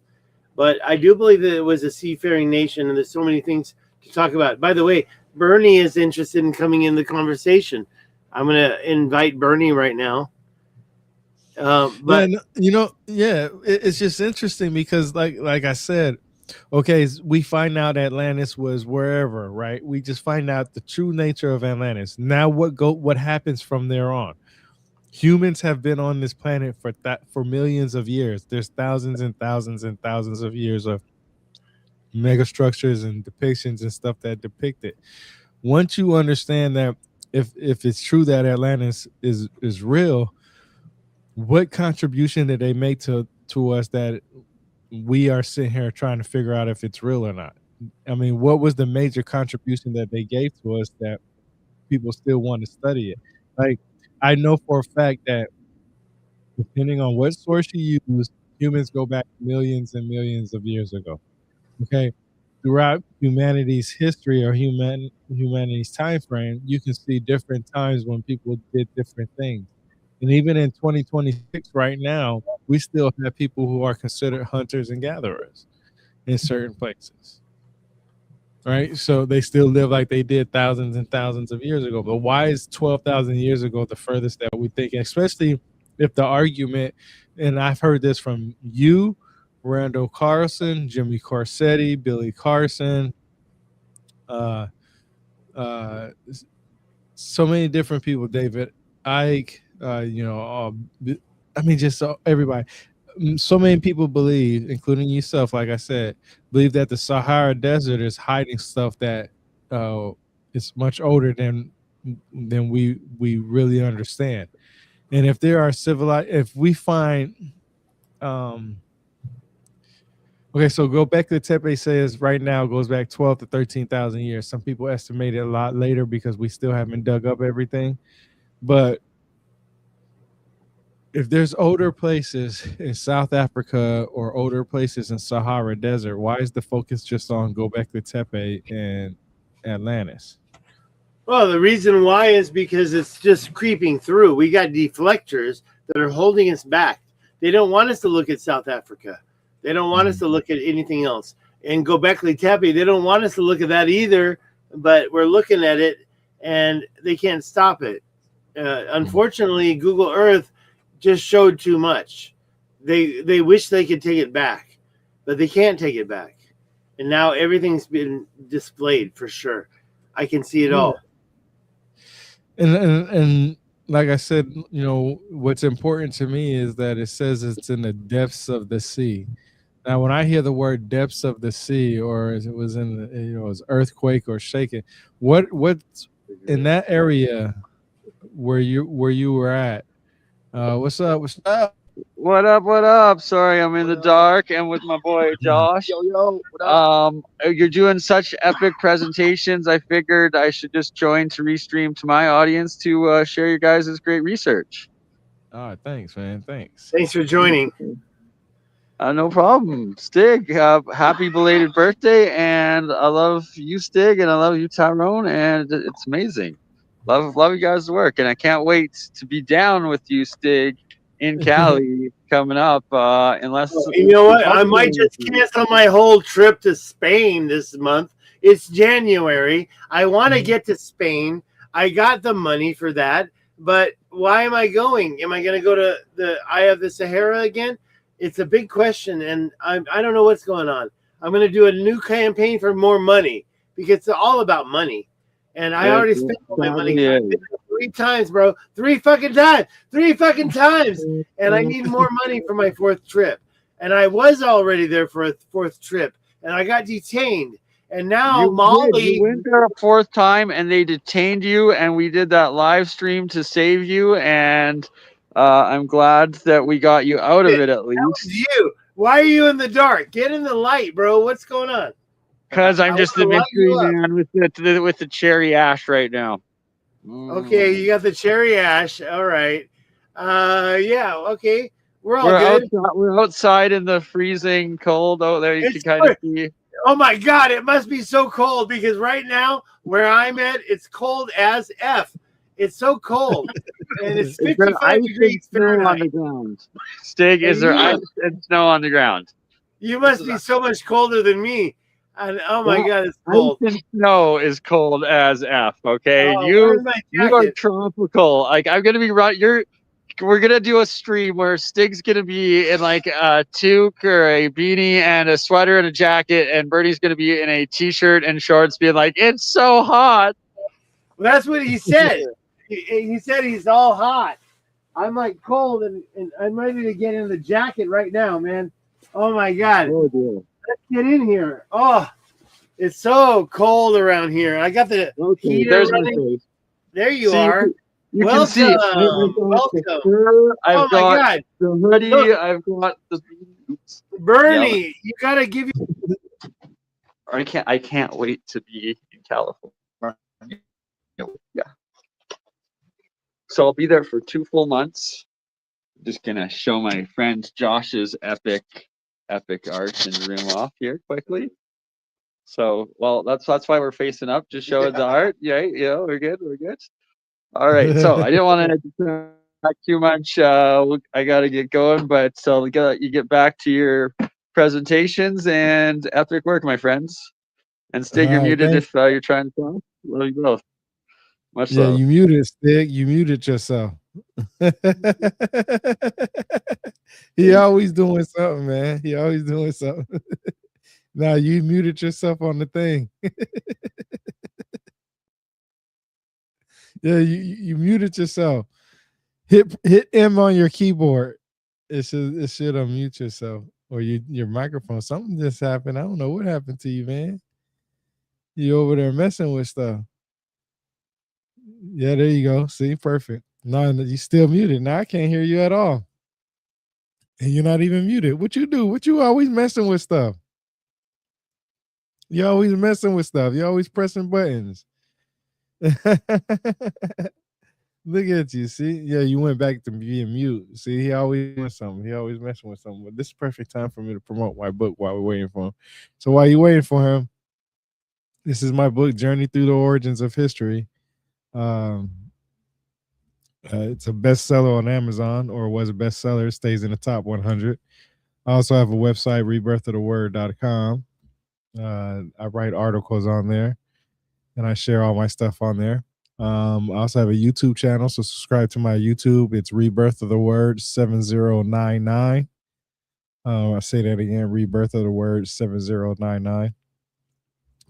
F: But I do believe that it was a seafaring nation, and there's so many things to talk about. By the way, Bernie is interested in coming in the conversation. I'm going to invite Bernie right now. But
G: it's just interesting because, like I said, okay, we find out Atlantis was wherever, right? We just find out the true nature of Atlantis. Now, what happens from there on? Humans have been on this planet for millions of years. There's thousands and thousands and thousands of years of megastructures and depictions and stuff that depict it. once you understand that if it's true that Atlantis is real, what contribution did they make to us that we are sitting here trying to figure out if it's real or not? I mean, what was the major contribution that they gave to us that people still want to study it? Like, I know for a fact that depending on what source you use, humans go back millions and millions of years ago. Okay, throughout humanity's history or humanity's time frame, you can see different times when people did different things. And even in 2026 right now, we still have people who are considered hunters and gatherers in certain places. Right? So they still live like they did thousands and thousands of years ago. But why is 12,000 years ago the furthest that we think? Especially if the argument, and I've heard this from you, Randall Carlson, Jimmy Corsetti, Billy Carson, so many different people, David Icke, just everybody. So many people believe, including yourself, like I said, believe that the Sahara Desert is hiding stuff that is much older than we really understand. And if there are if we find, okay, so Göbekli Tepe says right now goes back 12 to 13,000 years. Some people estimate it a lot later because we still haven't dug up everything. But if there's older places in South Africa or older places in Sahara Desert, why is the focus just on Göbekli Tepe and Atlantis?
F: Well, the reason why is because it's just creeping through. We got deflectors that are holding us back. They don't want us to look at South Africa. They don't want us to look at anything else. And Göbekli Tepe, they don't want us to look at that either, but we're looking at it, and they can't stop it. Unfortunately, Google Earth just showed too much. They wish they could take it back, but they can't take it back. And now everything's been displayed for sure. I can see it all.
G: And like I said, what's important to me is that it says it's in the depths of the sea. Now, when I hear the word depths of the sea, or it was in the, it was earthquake or shaking, what's in that area where you were at? What's up? What's up?
H: What up? What up? Sorry, I'm in the dark and with my boy Josh.
F: Yo, what up?
H: You're doing such epic presentations. I figured I should just join to restream to my audience to share your guys' great research.
G: All right, thanks, man. Thanks.
F: Thanks for joining.
H: No problem. Stig, happy belated birthday, and I love you, Stig, and I love you, Tyrone, and it's amazing. Love you guys' work, and I can't wait to be down with you, Stig, in Cali coming up. Unless
F: you know what, I might just cancel my whole trip to Spain this month. It's January. I want to get to Spain. I got the money for that, but why am I going? Am I going to go to the Eye of the Sahara again? It's a big question, and I don't know what's going on. I'm going to do a new campaign for more money because it's all about money. And I already spent all my money. I've been there 3 times, bro. 3 fucking times. 3 fucking times. And I need more money for my 4th trip. And I was already there for a 4th trip. And I got detained. And now Molly.
H: You went there a 4th time and they detained you. And we did that live stream to save you. And I'm glad that we got you out of it at least.
F: That was you. Why are you in the dark? Get in the light, bro. What's going on?
H: Because I'm just the mystery man with the cherry ash right now.
F: Okay, you got the cherry ash. All right. Yeah, okay. We're good.
H: We're outside in the freezing cold. Oh, there you can kind of see.
F: Oh, my God. It must be so cold because right now where I'm at, it's cold as F. It's so cold. And it's 55 degrees Fahrenheit
H: on the ground. Stig, is there ice and snow on the ground?
F: You must be so much colder than me. And oh my God, it's cold.
H: Ice and snow is cold as F. Okay, you are tropical. Like I'm gonna be right. We're gonna do a stream where Stig's gonna be in like a toque or a beanie and a sweater and a jacket, and Bernie's gonna be in a t-shirt and shorts, being like, "It's so hot."
F: Well, that's what he said. He said he's all hot. I'm like cold, and I'm ready to get in the jacket right now, man. Oh my God.
H: Oh dear.
F: Let's get in here. Oh, It's so cold around here. I got the heater
H: There's my
F: running.
H: face.
F: There you
H: See,
F: are.
H: You
F: Welcome.
H: can see. I've got the
F: Welcome.
H: fur, I've
F: Oh my
H: got
F: God.
H: the hoodie.
F: Look.
H: I've got the.
F: Bernie, you gotta give you.
H: I can't wait to be in California. Yeah. So I'll be there for 2 full months. I'm just gonna show my friend Josh's epic art and room off here quickly. So, well, that's why we're facing up. Just showing the art. Yeah, we're good. All right. So I didn't want to back too much. I got to get going, but so you get back to your presentations and epic work, my friends. And Stig, you're muted if you're trying to talk. Love you both. Much love.
G: You muted, Stig. You muted yourself. He always doing something, man. He always doing something. Now you muted yourself on the thing. Yeah, you muted yourself. Hit M on your keyboard. It should unmute yourself or your microphone. Something just happened. I don't know what happened to you, man. You over there messing with stuff. Yeah, there you go. See, perfect. No, you still muted. Now I can't hear you at all. And you're not even muted. What you do? What you always messing with stuff? You always messing with stuff. You always pressing buttons. Look at you. See? Yeah, you went back to being mute. See, he always doing something. He always messing with something. But this is perfect time for me to promote my book while we're waiting for him. So while you're waiting for him, this is my book, Journey Through the Origins of History. It's a bestseller on Amazon, or was a bestseller. It stays in the top 100. I also have a website, rebirthoftheword.com. I write articles on there, and I share all my stuff on there. I also have a YouTube channel, so subscribe to my YouTube. It's Rebirth of the Word 7099. I say that again, Rebirth of the Word 7099.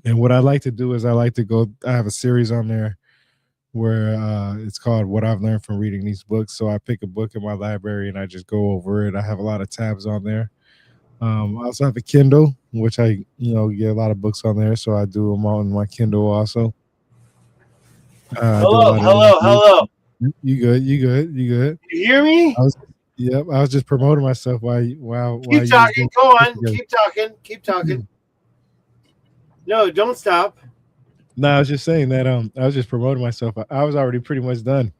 G: And what I like to do is I have a series on there where it's called What I've Learned from Reading These Books. So I pick a book in my library and I just go over it. I have a lot of tabs on there. I also have a Kindle, which I get a lot of books on there. So I do them on my Kindle also.
F: Hello.
G: You good?
F: You hear me?
G: I was just promoting myself while
F: keep talking. Go on. Keep talking. No, don't stop.
G: No, I was just saying that I was just promoting myself. I was already pretty much done.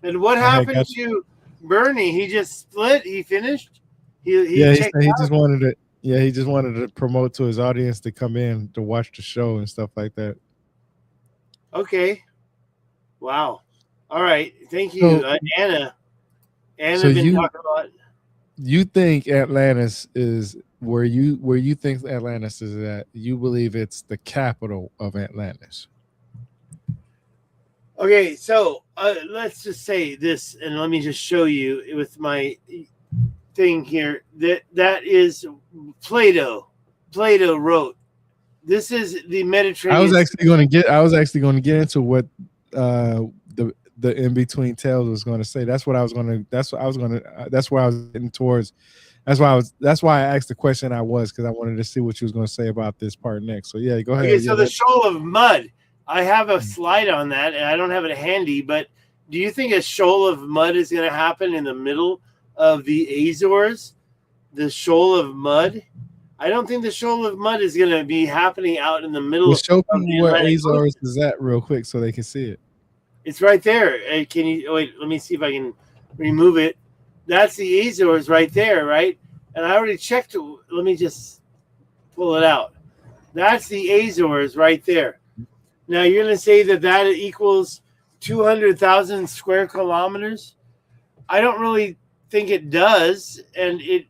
F: And what happened to Bernie? He just split. He finished. He
G: just wanted to promote to his audience to come in to watch the show and stuff like that.
F: Okay. Wow. All right. Thank you, Anna.
G: So
F: been talking about.
G: You think Atlantis is where you think Atlantis is at? You believe it's the capital of Atlantis?
F: Okay, so let's just say this, and let me just show you with my thing here that is Plato. Plato wrote. This is the Mediterranean.
G: I was actually going to get into what the in between tales was going to say. That's where I was getting towards. That's why I asked the question because I wanted to see what you was going to say about this part next. So yeah, go ahead.
F: Okay, so the shoal of mud. I have a slide on that, and I don't have it handy, but do you think a shoal of mud is going to happen in the middle of the Azores? The shoal of mud? I don't think the shoal of mud is going to be happening out in the middle.
G: Well, show people where Azores is at real quick so they can see it.
F: It's right there. Can you wait? Let me see if I can remove it. That's the Azores right there, right? And I already checked. Let me just pull it out. That's the Azores right there. Now you're going to say that equals 200,000 square kilometers? I don't really think it does, and it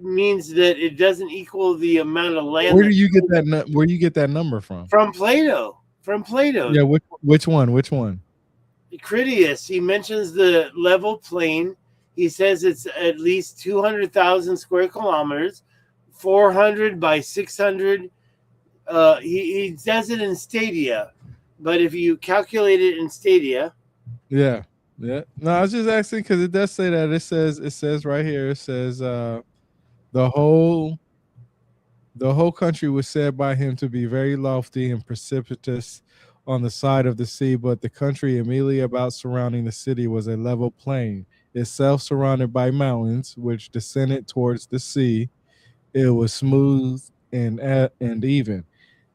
F: means that it doesn't equal the amount of land.
G: Where do you get that? Where do you get that number from?
F: From Plato. Yeah,
G: which one?
F: Critias. He mentions the level plain. He says it's at least 200,000 square kilometers, 400 by 600. He does it in stadia, but if you calculate it in stadia.
G: Yeah. No, I was just asking because it does say that. It says right here. It says the whole The whole country was said by him to be very lofty and precipitous on the side of the sea, but the country immediately about surrounding the city was a level plain, itself surrounded by mountains, which descended towards the sea. It was smooth and even,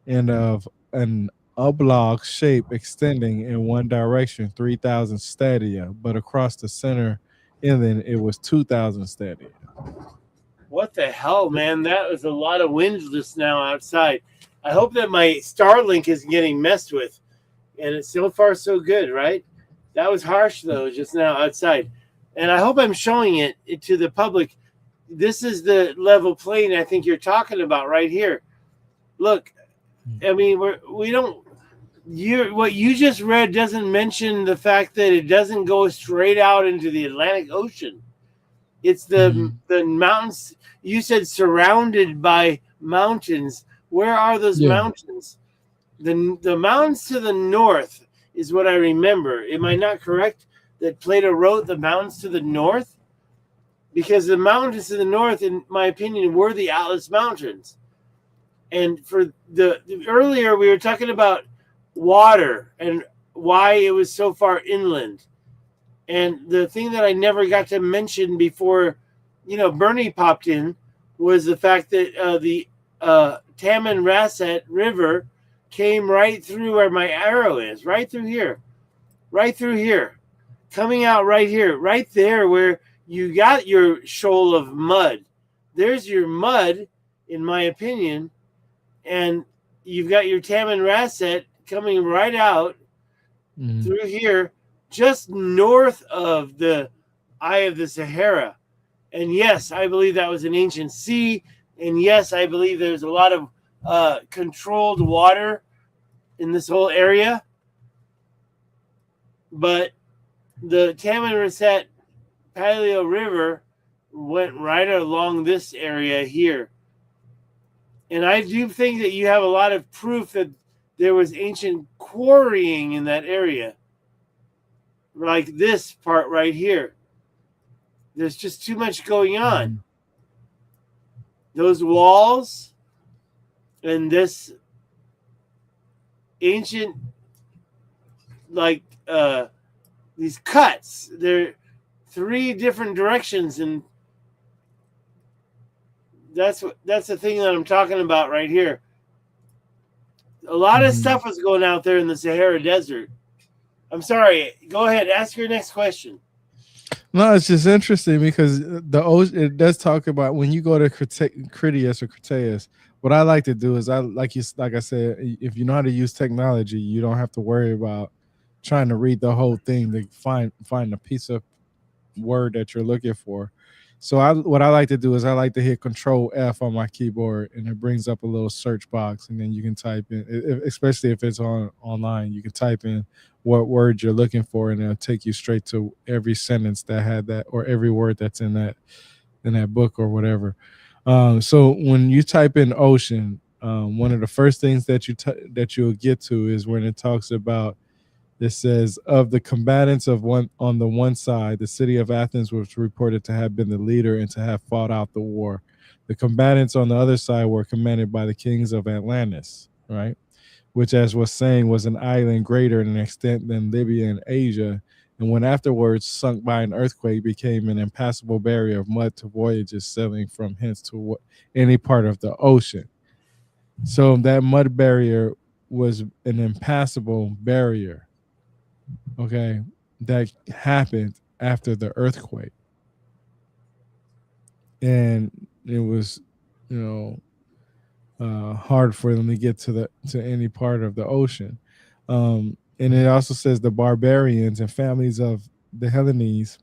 G: and of an oblong shape extending in one direction 3,000 stadia, but across the center inland it was 2,000 stadia.
F: What the hell, man? That was a lot of wind just now outside. I hope that my Starlink isn't getting messed with. And it's so far so good, right? That was harsh, though, just now outside. And I hope I'm showing it to the public. This is the level plane I think you're talking about right here. Look, I mean, we don't... what you just read doesn't mention the fact that it doesn't go straight out into the Atlantic Ocean. It's the mountains. You said surrounded by mountains. Where are those mountains? The mountains to the north is what I remember. Am I not correct that Plato wrote the mountains to the north? Because the mountains to the north, in my opinion, were the Atlas Mountains. And for the earlier, we were talking about water and why it was so far inland. And the thing that I never got to mention before, Bernie popped in, was the fact that the Tamanrasset River came right through where my arrow is, right through here, coming out right here, right there where you got your shoal of mud. There's your mud, in my opinion, and you've got your Tamanrasset coming right out through here, just north of the Eye of the Sahara. And yes, I believe that was an ancient sea. And yes, I believe there's a lot of controlled water in this whole area. But the Tamanrasset Paleo River went right along this area here. And I do think that you have a lot of proof that there was ancient quarrying in that area. Like this part right here. There's just too much going on. Those walls and this ancient, these cuts, they're 3 different directions, and that's the thing that I'm talking about right here. A lot of stuff was going out there in the Sahara Desert. I'm sorry. Go ahead. Ask your next question.
G: No, it's just interesting because the ocean, it does talk about when you go to Critias or Critias. What I like to do is like I said, if you know how to use technology, you don't have to worry about trying to read the whole thing to find a piece of word that you're looking for. So what I like to do is I like to hit Control F on my keyboard, and it brings up a little search box, and then you can type in, especially if it's online, you can type in what word you're looking for, and it'll take you straight to every sentence that had that, or every word that's in that book or whatever. So when you type in ocean, one of the first things that you'll get to is when it talks about. It says, of the combatants on the one side, the city of Athens was reported to have been the leader and to have fought out the war. The combatants on the other side were commanded by the kings of Atlantis, right? Which, as was saying, was an island greater in extent than Libya and Asia, and when afterwards sunk by an earthquake, became an impassable barrier of mud to voyages sailing from hence to any part of the ocean. So that mud barrier was an impassable barrier. Okay, that happened after the earthquake, and it was, hard for them to get to any part of the ocean. And it also says the barbarians and families of the Hellenes,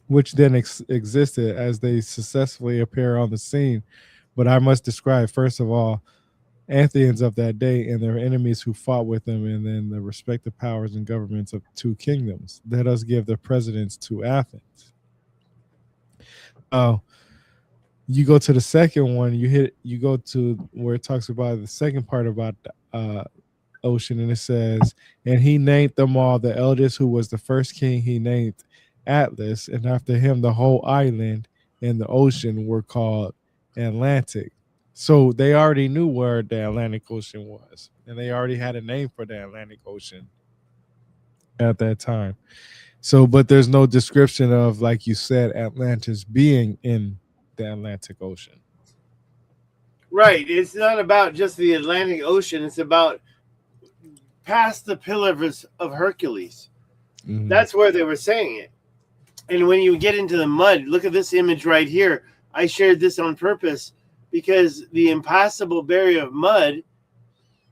G: which then existed as they successfully appear on the scene. But I must describe first of all Athenians of that day and their enemies who fought with them, and then the respective powers and governments of 2 kingdoms. Let us give the precedence to Athens. You go to the second one, you go to where it talks about the second part about the ocean, and it says, and he named them all. The eldest, who was the first king, he named Atlas, and after him the whole island and the ocean were called Atlantic. So they already knew where the Atlantic Ocean was, and they already had a name for the Atlantic Ocean at that time. So, but there's no description of, like you said, Atlantis being in the Atlantic Ocean.
F: Right. It's not about just the Atlantic Ocean. It's about past the Pillars of Hercules.
G: Mhm.
F: That's where they were saying it. And when you get into the mud, look at this image right here. I shared this on purpose because the impassable barrier of mud,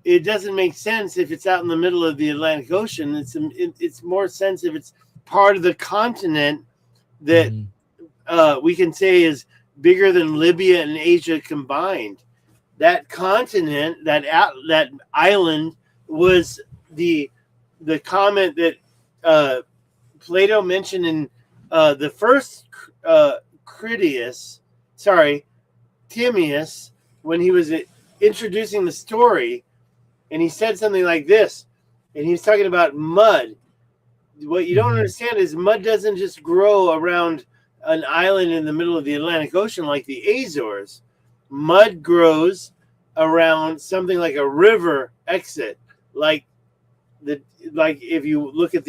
F: it doesn't make sense if it's out in the middle of the Atlantic Ocean. It's more sense if it's part of the continent that we can say is bigger than Libya and Asia combined. That continent, that island, was the comment that Plato mentioned in the first Critias, Timaeus, when he was introducing the story, and he said something like this, and he was talking about mud. What you don't understand is mud doesn't just grow around an island in the middle of the Atlantic Ocean like the Azores. Mud grows around something like a river exit, like if you look at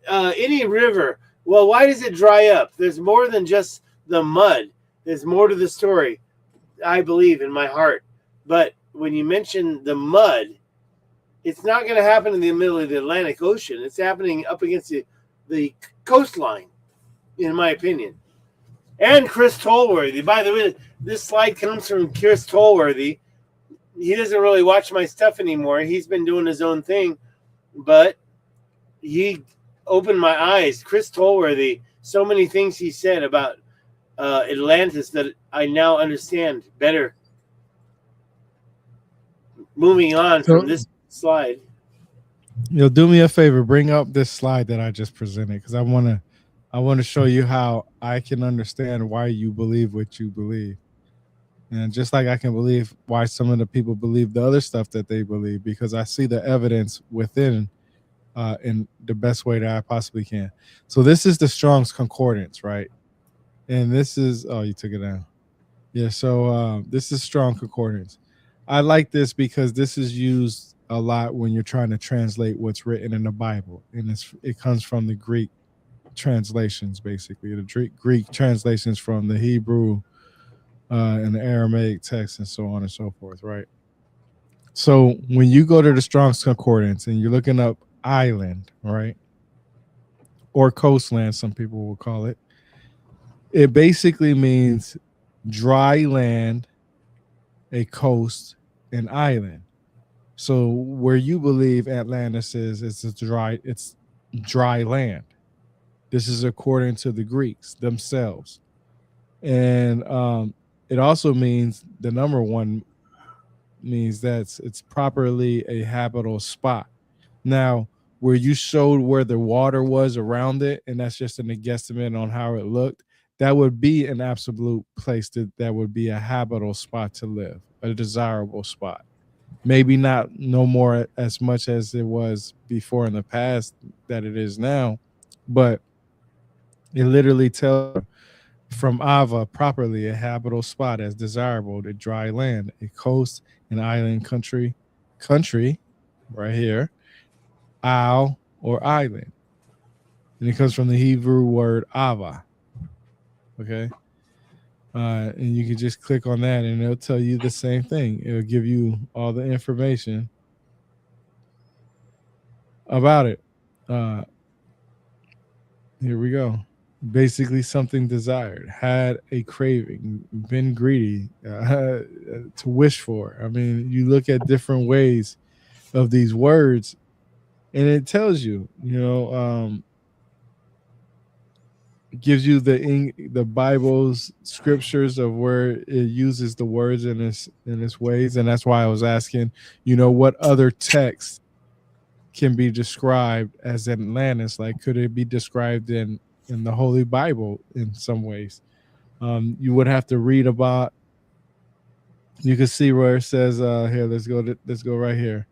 F: any river. Well, why does it dry up? There's more than just the mud. There's more to the story, I believe, in my heart. But when you mention the mud, it's not going to happen in the middle of the Atlantic Ocean. It's happening up against the coastline, in my opinion. And Chris Tolworthy. By the way, this slide comes from Chris Tolworthy. He doesn't really watch my stuff anymore. He's been doing his own thing. But he opened my eyes. Chris Tolworthy, so many things he said about Atlantis that I now understand better. Moving on from this slide.
G: You'll do me a favor, bring up this slide that I just presented, because I want to show you how I can understand why you believe what you believe. And just like I can believe why some of the people believe the other stuff that they believe, because I see the evidence within in the best way that I possibly can. So this is the Strong's Concordance, right? And this is, oh, you took it down. Yeah, so this is Strong Concordance. I like this because this is used a lot when you're trying to translate what's written in the Bible. And it comes from the Greek translations, basically. The Greek translations from the Hebrew and the Aramaic text and so on and so forth, right? So when you go to the Strong's Concordance and you're looking up island, right? Or coastland, some people will call it. It basically means dry land, a coast, an island. So where you believe Atlantis is, it's dry land. This is according to the Greeks themselves. And it also means the number one means that it's properly a habitable spot. Now, where you showed where the water was around it, and that's just an guesstimate on how it looked, that would be an absolute place that would be a habitable spot to live, a desirable spot. Maybe not no more as much as it was before in the past that it is now, but it literally tells from Ava properly a habitable spot as desirable, the dry land, a coast, an island country right here, isle or island. And it comes from the Hebrew word Ava. Okay. And you can just click on that and it'll tell you the same thing. It'll give you all the information about it. Here we go. Basically, something desired, had a craving, been greedy, to wish for. I mean, you look at different ways of these words, and it tells you, it gives you the Bible's scriptures of where it uses the words in its ways, and that's why I was asking, what other text can be described as Atlantis? Like, could it be described in the Holy Bible in some ways? You would have to read about. You can see where it says here. Let's go right here.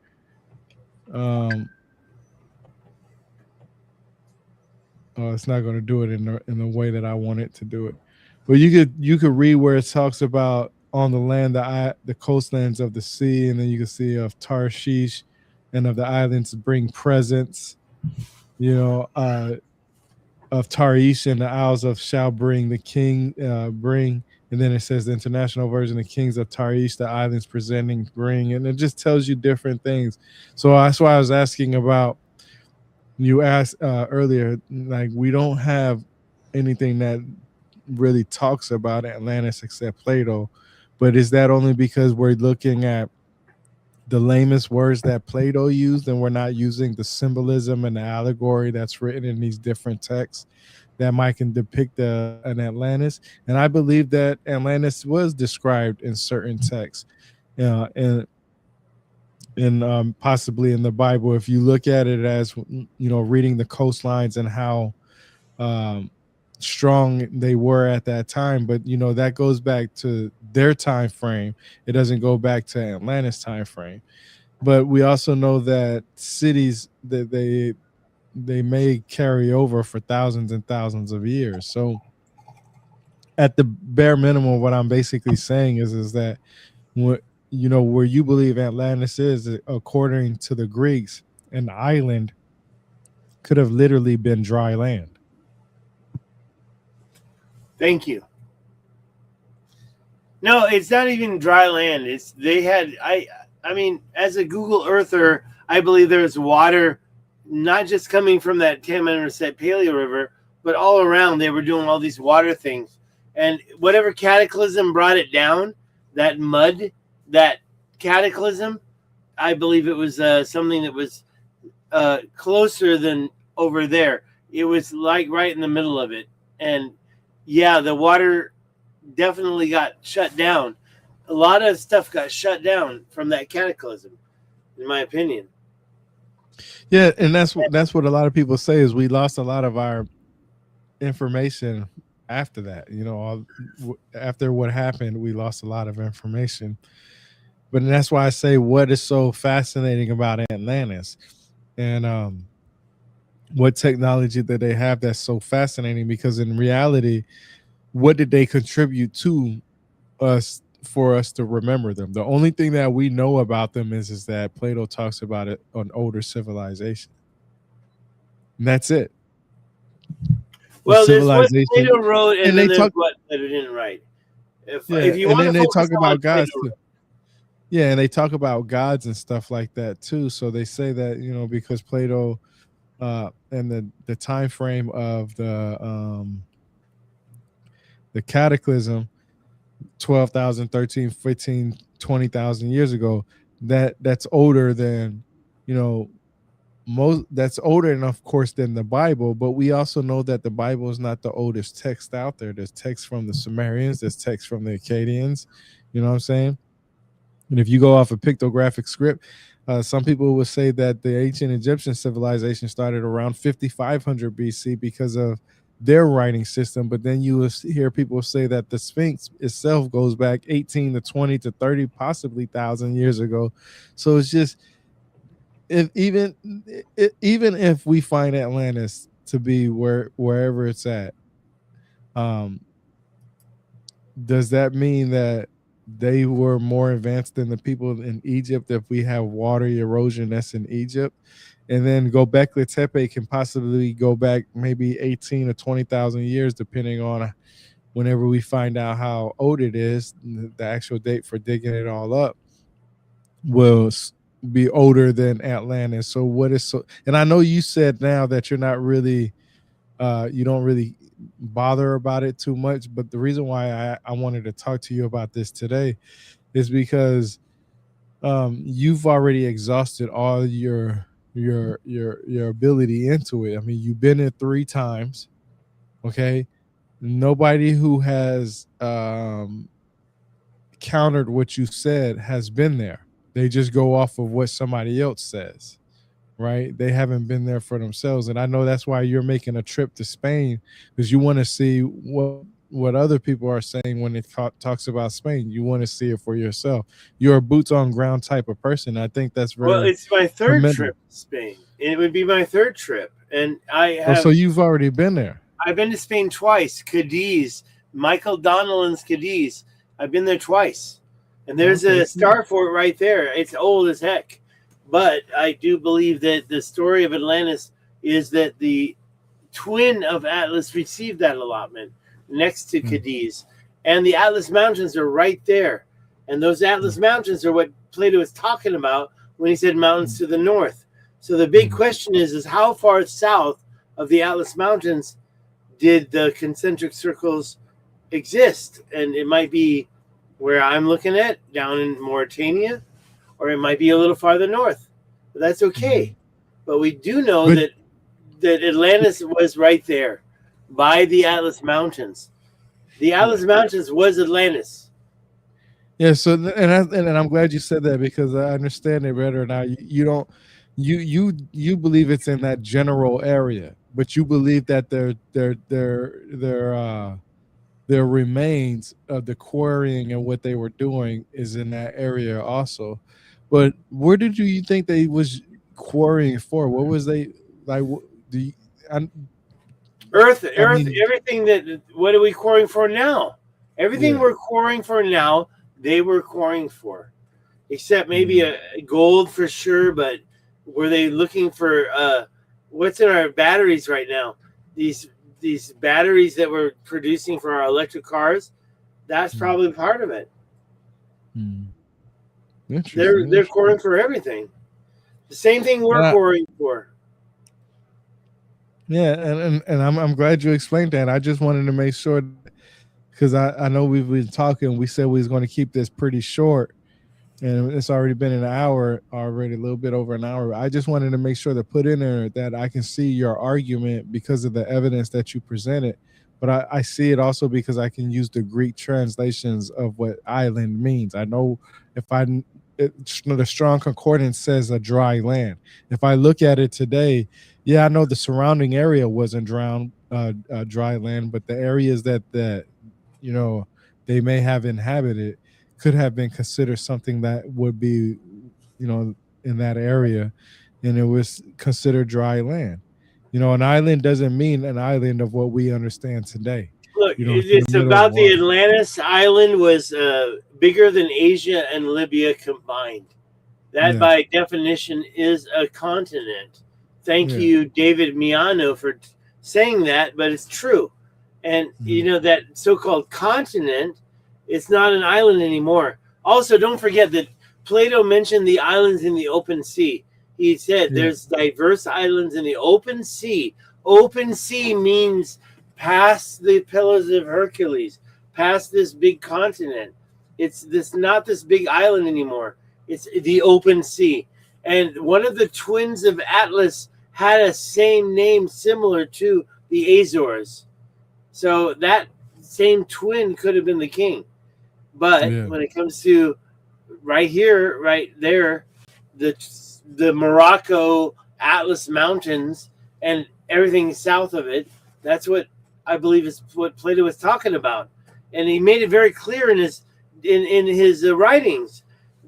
G: Oh, it's not going to do it in the way that I want it to do it. Well, you could read where it talks about on the land, the coastlands of the sea, and then you can see of Tarshish and of the islands bring presents. You know, of Tarish and the Isles of shall bring the king bring, and then it says the international version, the kings of Tarish, the islands presenting bring, and it just tells you different things. So that's why I was asking about. You asked earlier, like we don't have anything that really talks about Atlantis except Plato, but is that only because we're looking at the lamest words that Plato used and we're not using the symbolism and the allegory that's written in these different texts that might can depict an Atlantis? And I believe that Atlantis was described in certain texts, and possibly in the Bible. If you look at it as, you know, reading the coastlines and how strong they were at that time, but you know that goes back to their time frame. It doesn't go back to Atlantis time frame. But we also know that cities that they may carry over for thousands and thousands of years. So at the bare minimum, what I'm basically saying is that what, you know, where you believe Atlantis is, according to the Greeks, an island could have literally been dry land.
F: Thank you. No, it's not even dry land. It's they had I mean, as a Google Earther, I believe there's water not just coming from that Timaeus Paleo River, but all around. They were doing all these water things, and whatever cataclysm brought it down, that mud, that cataclysm, I believe it was something that was closer than over there. It was like right in the middle of it, and yeah, the water definitely got shut down. A lot of stuff got shut down from that cataclysm, in my opinion.
G: Yeah, and that's what a lot of people say is we lost a lot of our information after that. You know, after what happened, we lost a lot of information. But that's why I say what is so fascinating about Atlantis, and what technology that they have that's so fascinating, because in reality, what did they contribute to us for us to remember them? The only thing that we know about them is that Plato talks about it on older civilization. And that's it.
F: Well, there's what Plato wrote, and then there's what Plato didn't write. If you want to
G: talk about gods too. Yeah, and they talk about gods and stuff like that too. So they say that, you know, because Plato and the time frame of the cataclysm, 12,000, 13, 15, 20,000 years ago, that's older than, you know, that's older enough, of course, than the Bible. But we also know that the Bible is not the oldest text out there. There's text from the Sumerians, there's text from the Akkadians, you know what I'm saying? And if you go off a pictographic script, some people will say that the ancient Egyptian civilization started around 5,500 BC because of their writing system. But then you will hear people say that the Sphinx itself goes back 18 to 20 to 30, possibly 1,000 years ago. So it's just, even if we find Atlantis to be wherever it's at, does that mean that they were more advanced than the people in Egypt if we have water erosion that's in Egypt? And then Göbekli Tepe can possibly go back maybe 18 or 20,000 years, depending on whenever we find out how old it is. The actual date for digging it all up will be older than Atlantis. So what is so? And I know you said now that you're not really, you don't really bother about it too much. But the reason why I wanted to talk to you about this today is because you've already exhausted all your ability into it. I mean, you've been there 3 times. Okay, nobody who has countered what you said has been there. They just go off of what somebody else says, right? They haven't been there for themselves. And I know that's why you're making a trip to Spain, because you want to see what other people are saying when it talks about Spain. You want to see it for yourself. You're a boots on ground type of person. I think that's very
F: well. It's my third trip to Spain. It would be my third trip, and I have.
G: So you've already been there.
F: I've been to Spain twice. Cadiz, Michael Donnellan's Cadiz. I've been there twice, and there's a star fort right there. It's old as heck, but I do believe that the story of Atlantis is that the twin of Atlas received that allotment next to Cadiz, and the Atlas Mountains are right there, and those Atlas Mountains are what Plato was talking about when he said mountains to the north. So the big question is how far south of the Atlas Mountains did the concentric circles exist? And it might be where I'm looking at down in Mauritania, or it might be a little farther north, but that's okay. But we do know that Atlantis was right there by the Atlas Mountains. The Atlas Mountains was Atlantis.
G: Yeah, so and I'm glad you said that, because I understand it better now. You believe it's in that general area, but you believe that their remains of the quarrying and what they were doing is in that area also. But where did you think they was quarrying for? What was they like?
F: Earth, everything that. What are we quarrying for now? Everything we're quarrying for now, they were quarrying for, except maybe a gold for sure. But were they looking for what's in our batteries right now? These batteries that we're producing for our electric cars, that's probably part of it. They're quarrying for everything. The same thing we're quarrying for.
G: Yeah, and I'm glad you explained that. I just wanted to make sure, because I know we've been talking. We said we was going to keep this pretty short, and it's already been an hour already, a little bit over an hour. I just wanted to make sure to put in there that I can see your argument because of the evidence that you presented, but I see it also because I can use the Greek translations of what island means. I know the Strong Concordance says a dry land. If I look at it today, I know the surrounding area wasn't dry land, but the areas that they may have inhabited could have been considered something that would be, in that area, and it was considered dry land. An island doesn't mean an island of what we understand today.
F: Look, it's about the Atlantis island was bigger than Asia and Libya combined. That, by definition, is a continent. Thank you, David Miano, for saying that, but it's true. And, that so-called continent, it's not an island anymore. Also, don't forget that Plato mentioned the islands in the open sea. He said there's diverse islands in the open sea. Open sea means past the Pillars of Hercules, past this big continent. It's not this big island anymore. It's the open sea. And one of the twins of Atlas had a same name similar to the Azores. So that same twin could have been the king. But when it comes to right here, right there, the Morocco Atlas Mountains and everything south of it, that's what I believe is what Plato was talking about. And he made it very clear in his writings.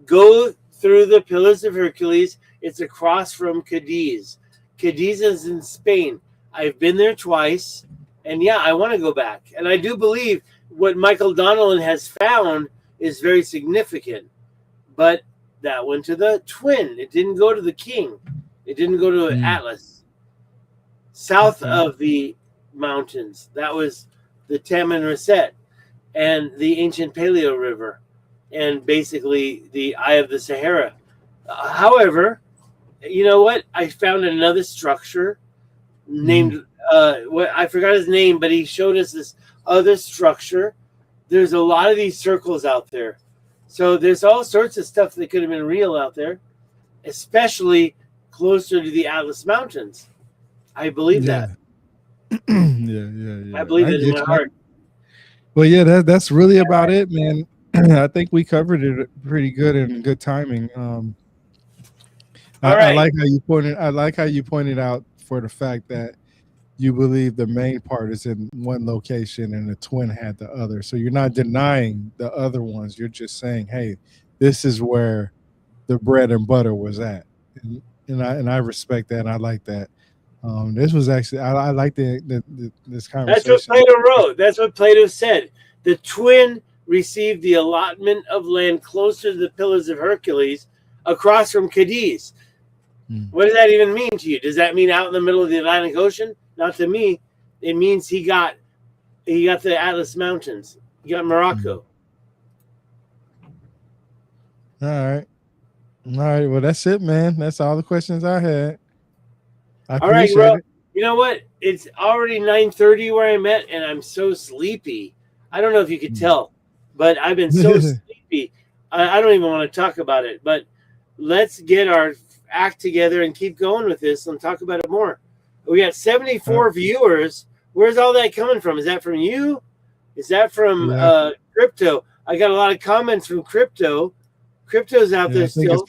F: Go through the Pillars of Hercules. It's across from Cadiz. Cadiz is in Spain. I've been there twice, and I want to go back. And I do believe what Michael Donnellan has found is very significant. But that went to the twin. It didn't go to the king. It didn't go to Atlas. South of the mountains, that was the Taman Reset and the ancient Paleo River, and basically the Eye of the Sahara. However, you know what? I found another structure named I forgot his name, but he showed us this other structure. There's a lot of these circles out there, so there's all sorts of stuff that could have been real out there, especially closer to the Atlas Mountains. I believe that. I believe it in my heart.
G: Well, that's really about it, man. I think we covered it pretty good and good timing. I like how you pointed out for the fact that you believe the main part is in one location and the twin had the other. So you're not denying the other ones. You're just saying, hey, this is where the bread and butter was at. And I respect that. And I like that. This was actually I like this
F: That's
G: conversation.
F: what Plato wrote. That's what Plato said. The twin received the allotment of land closer to the Pillars of Hercules, across from Cadiz. What does that even mean to you? Does that mean out in the middle of the Atlantic Ocean? Not to me. It means he got the Atlas Mountains. He got Morocco.
G: All right. Well, that's it, man. That's all the questions I had.
F: All right, bro. You know what? It's already 9:30 where I'm at, and I'm so sleepy. I don't know if you could tell, but I've been so sleepy. I don't even want to talk about it. But let's get our act together and keep going with this and talk about it more. We got 74 viewers. Where's all that coming from? Is that from you? Is that from Crypto? I got a lot of comments from Crypto. Crypto's out there still.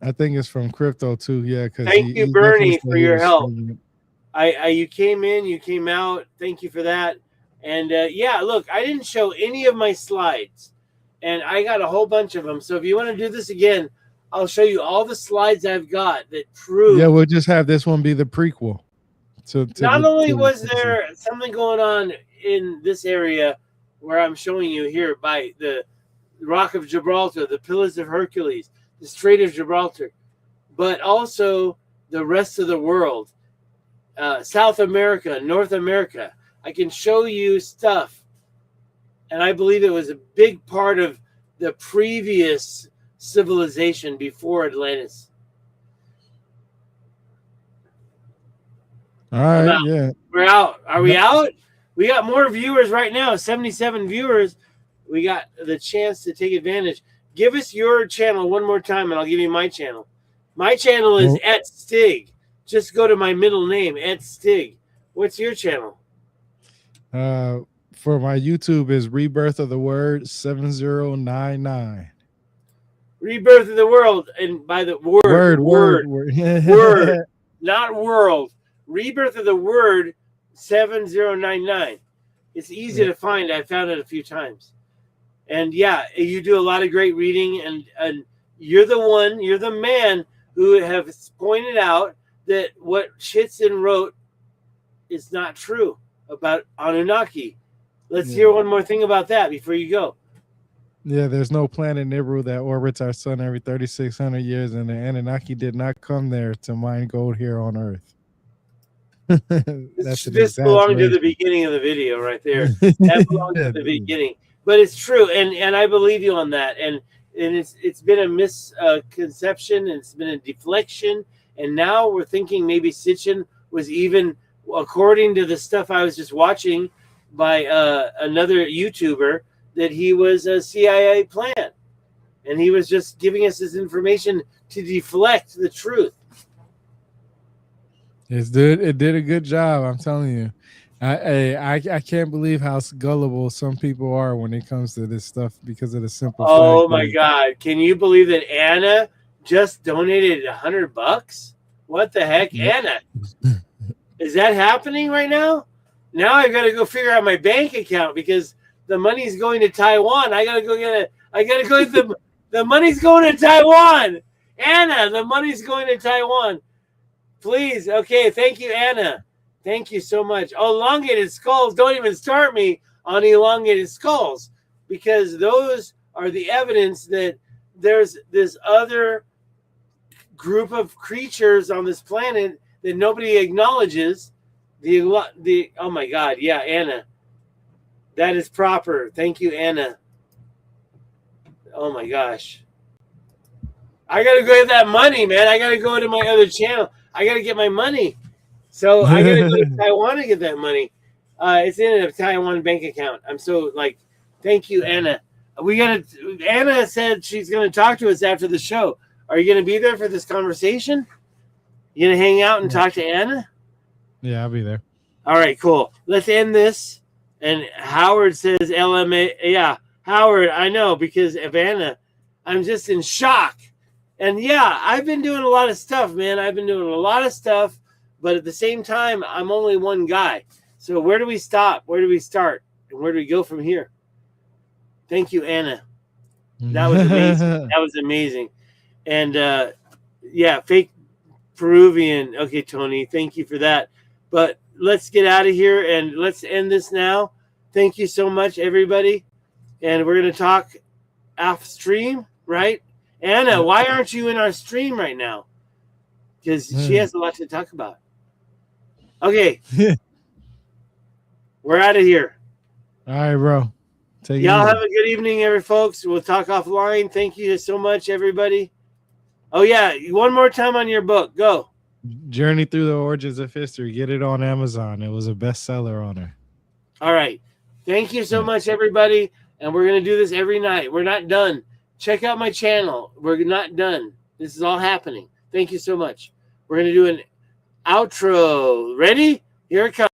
G: I think it's from Crypto too. Yeah.
F: Thank you, Bernie, for your help. You came in, you came out. Thank you for that. And yeah, look, I didn't show any of my slides, and I got a whole bunch of them. So if you want to do this again, I'll show you all the slides I've got that prove.
G: Yeah, we'll just have this one be the prequel.
F: Not only was there something going on in this area where I'm showing you here by the Rock of Gibraltar, the Pillars of Hercules, the Strait of Gibraltar, but also the rest of the world, South America, North America. I can show you stuff, and I believe it was a big part of the previous civilization before Atlantis.
G: All right, yeah.
F: We're out. Are we out? We got more viewers right now, 77 viewers. We got the chance to take advantage. Give us your channel one more time, and I'll give you my channel. My channel is at Stig. Just go to my middle name, at Stig. What's your channel?
G: For my YouTube is Rebirth of the Word 7099.
F: Rebirth of the World, and by the word, word, not world. Rebirth of the Word 7099. It's easy to find. I found it a few times. And yeah, you do a lot of great reading, and you're the man who have pointed out that what Chitzen wrote is not true about Anunnaki. Let's hear one more thing about that before you go.
G: Yeah, there's no planet Nibiru that orbits our sun every 3,600 years, and the Anunnaki did not come there to mine gold here on Earth.
F: This belonged to the beginning of the video right there. That belonged to the beginning. But it's true, and I believe you on that. And it's been a misconception, and it's been a deflection, and now we're thinking maybe Sitchin was even, according to the stuff I was just watching by another YouTuber, that he was a CIA plant, and he was just giving us this information to deflect the truth.
G: It did a good job. I'm telling you. I can't believe how gullible some people are when it comes to this stuff because of the simple.
F: Oh my God! Can you believe that Anna just donated $100? What the heck, Anna? Is that happening right now? Now I've got to go figure out my bank account because the money's going to Taiwan. I gotta go get the money's going to Taiwan. Anna, the money's going to Taiwan. Please, okay. Thank you, Anna. Thank you so much. Oh, elongated skulls. Don't even start me on elongated skulls because those are the evidence that there's this other group of creatures on this planet that nobody acknowledges. Oh my God. Yeah, Anna. That is proper. Thank you, Anna. Oh my gosh. I got to go get that money, man. I got to go to my other channel. I got to get my money. So I got to go to Taiwan to get that money. It's in a Taiwan bank account. I'm so thank you, Anna. Anna said she's going to talk to us after the show. Are you going to be there for this conversation? You going to hang out and talk to Anna?
G: Yeah, I'll be there.
F: All right, cool. Let's end this. And Howard says LMA. Yeah, Howard, I know because of Anna. I'm just in shock. And yeah, I've been doing a lot of stuff, man. I've been doing a lot of stuff. But at the same time, I'm only one guy. So where do we stop? Where do we start? And where do we go from here? Thank you, Anna. That was amazing. That was amazing. And yeah, fake Peruvian. Okay, Tony, thank you for that. But let's get out of here and let's end this now. Thank you so much, everybody. And we're going to talk off stream, right? Anna, why aren't you in our stream right now? Because she has a lot to talk about. Okay. We're out of here.
G: All right, bro. Take
F: Y'all
G: it
F: have a good evening, folks. We'll talk offline. Thank you so much, everybody. Oh, yeah. One more time on your book. Go.
G: Journey Through the Origins of History. Get it on Amazon. It was a bestseller on her.
F: All right. Thank you so much, everybody. And we're going to do this every night. We're not done. Check out my channel. We're not done. This is all happening. Thank you so much. We're going to do an outro. Ready? Here it comes.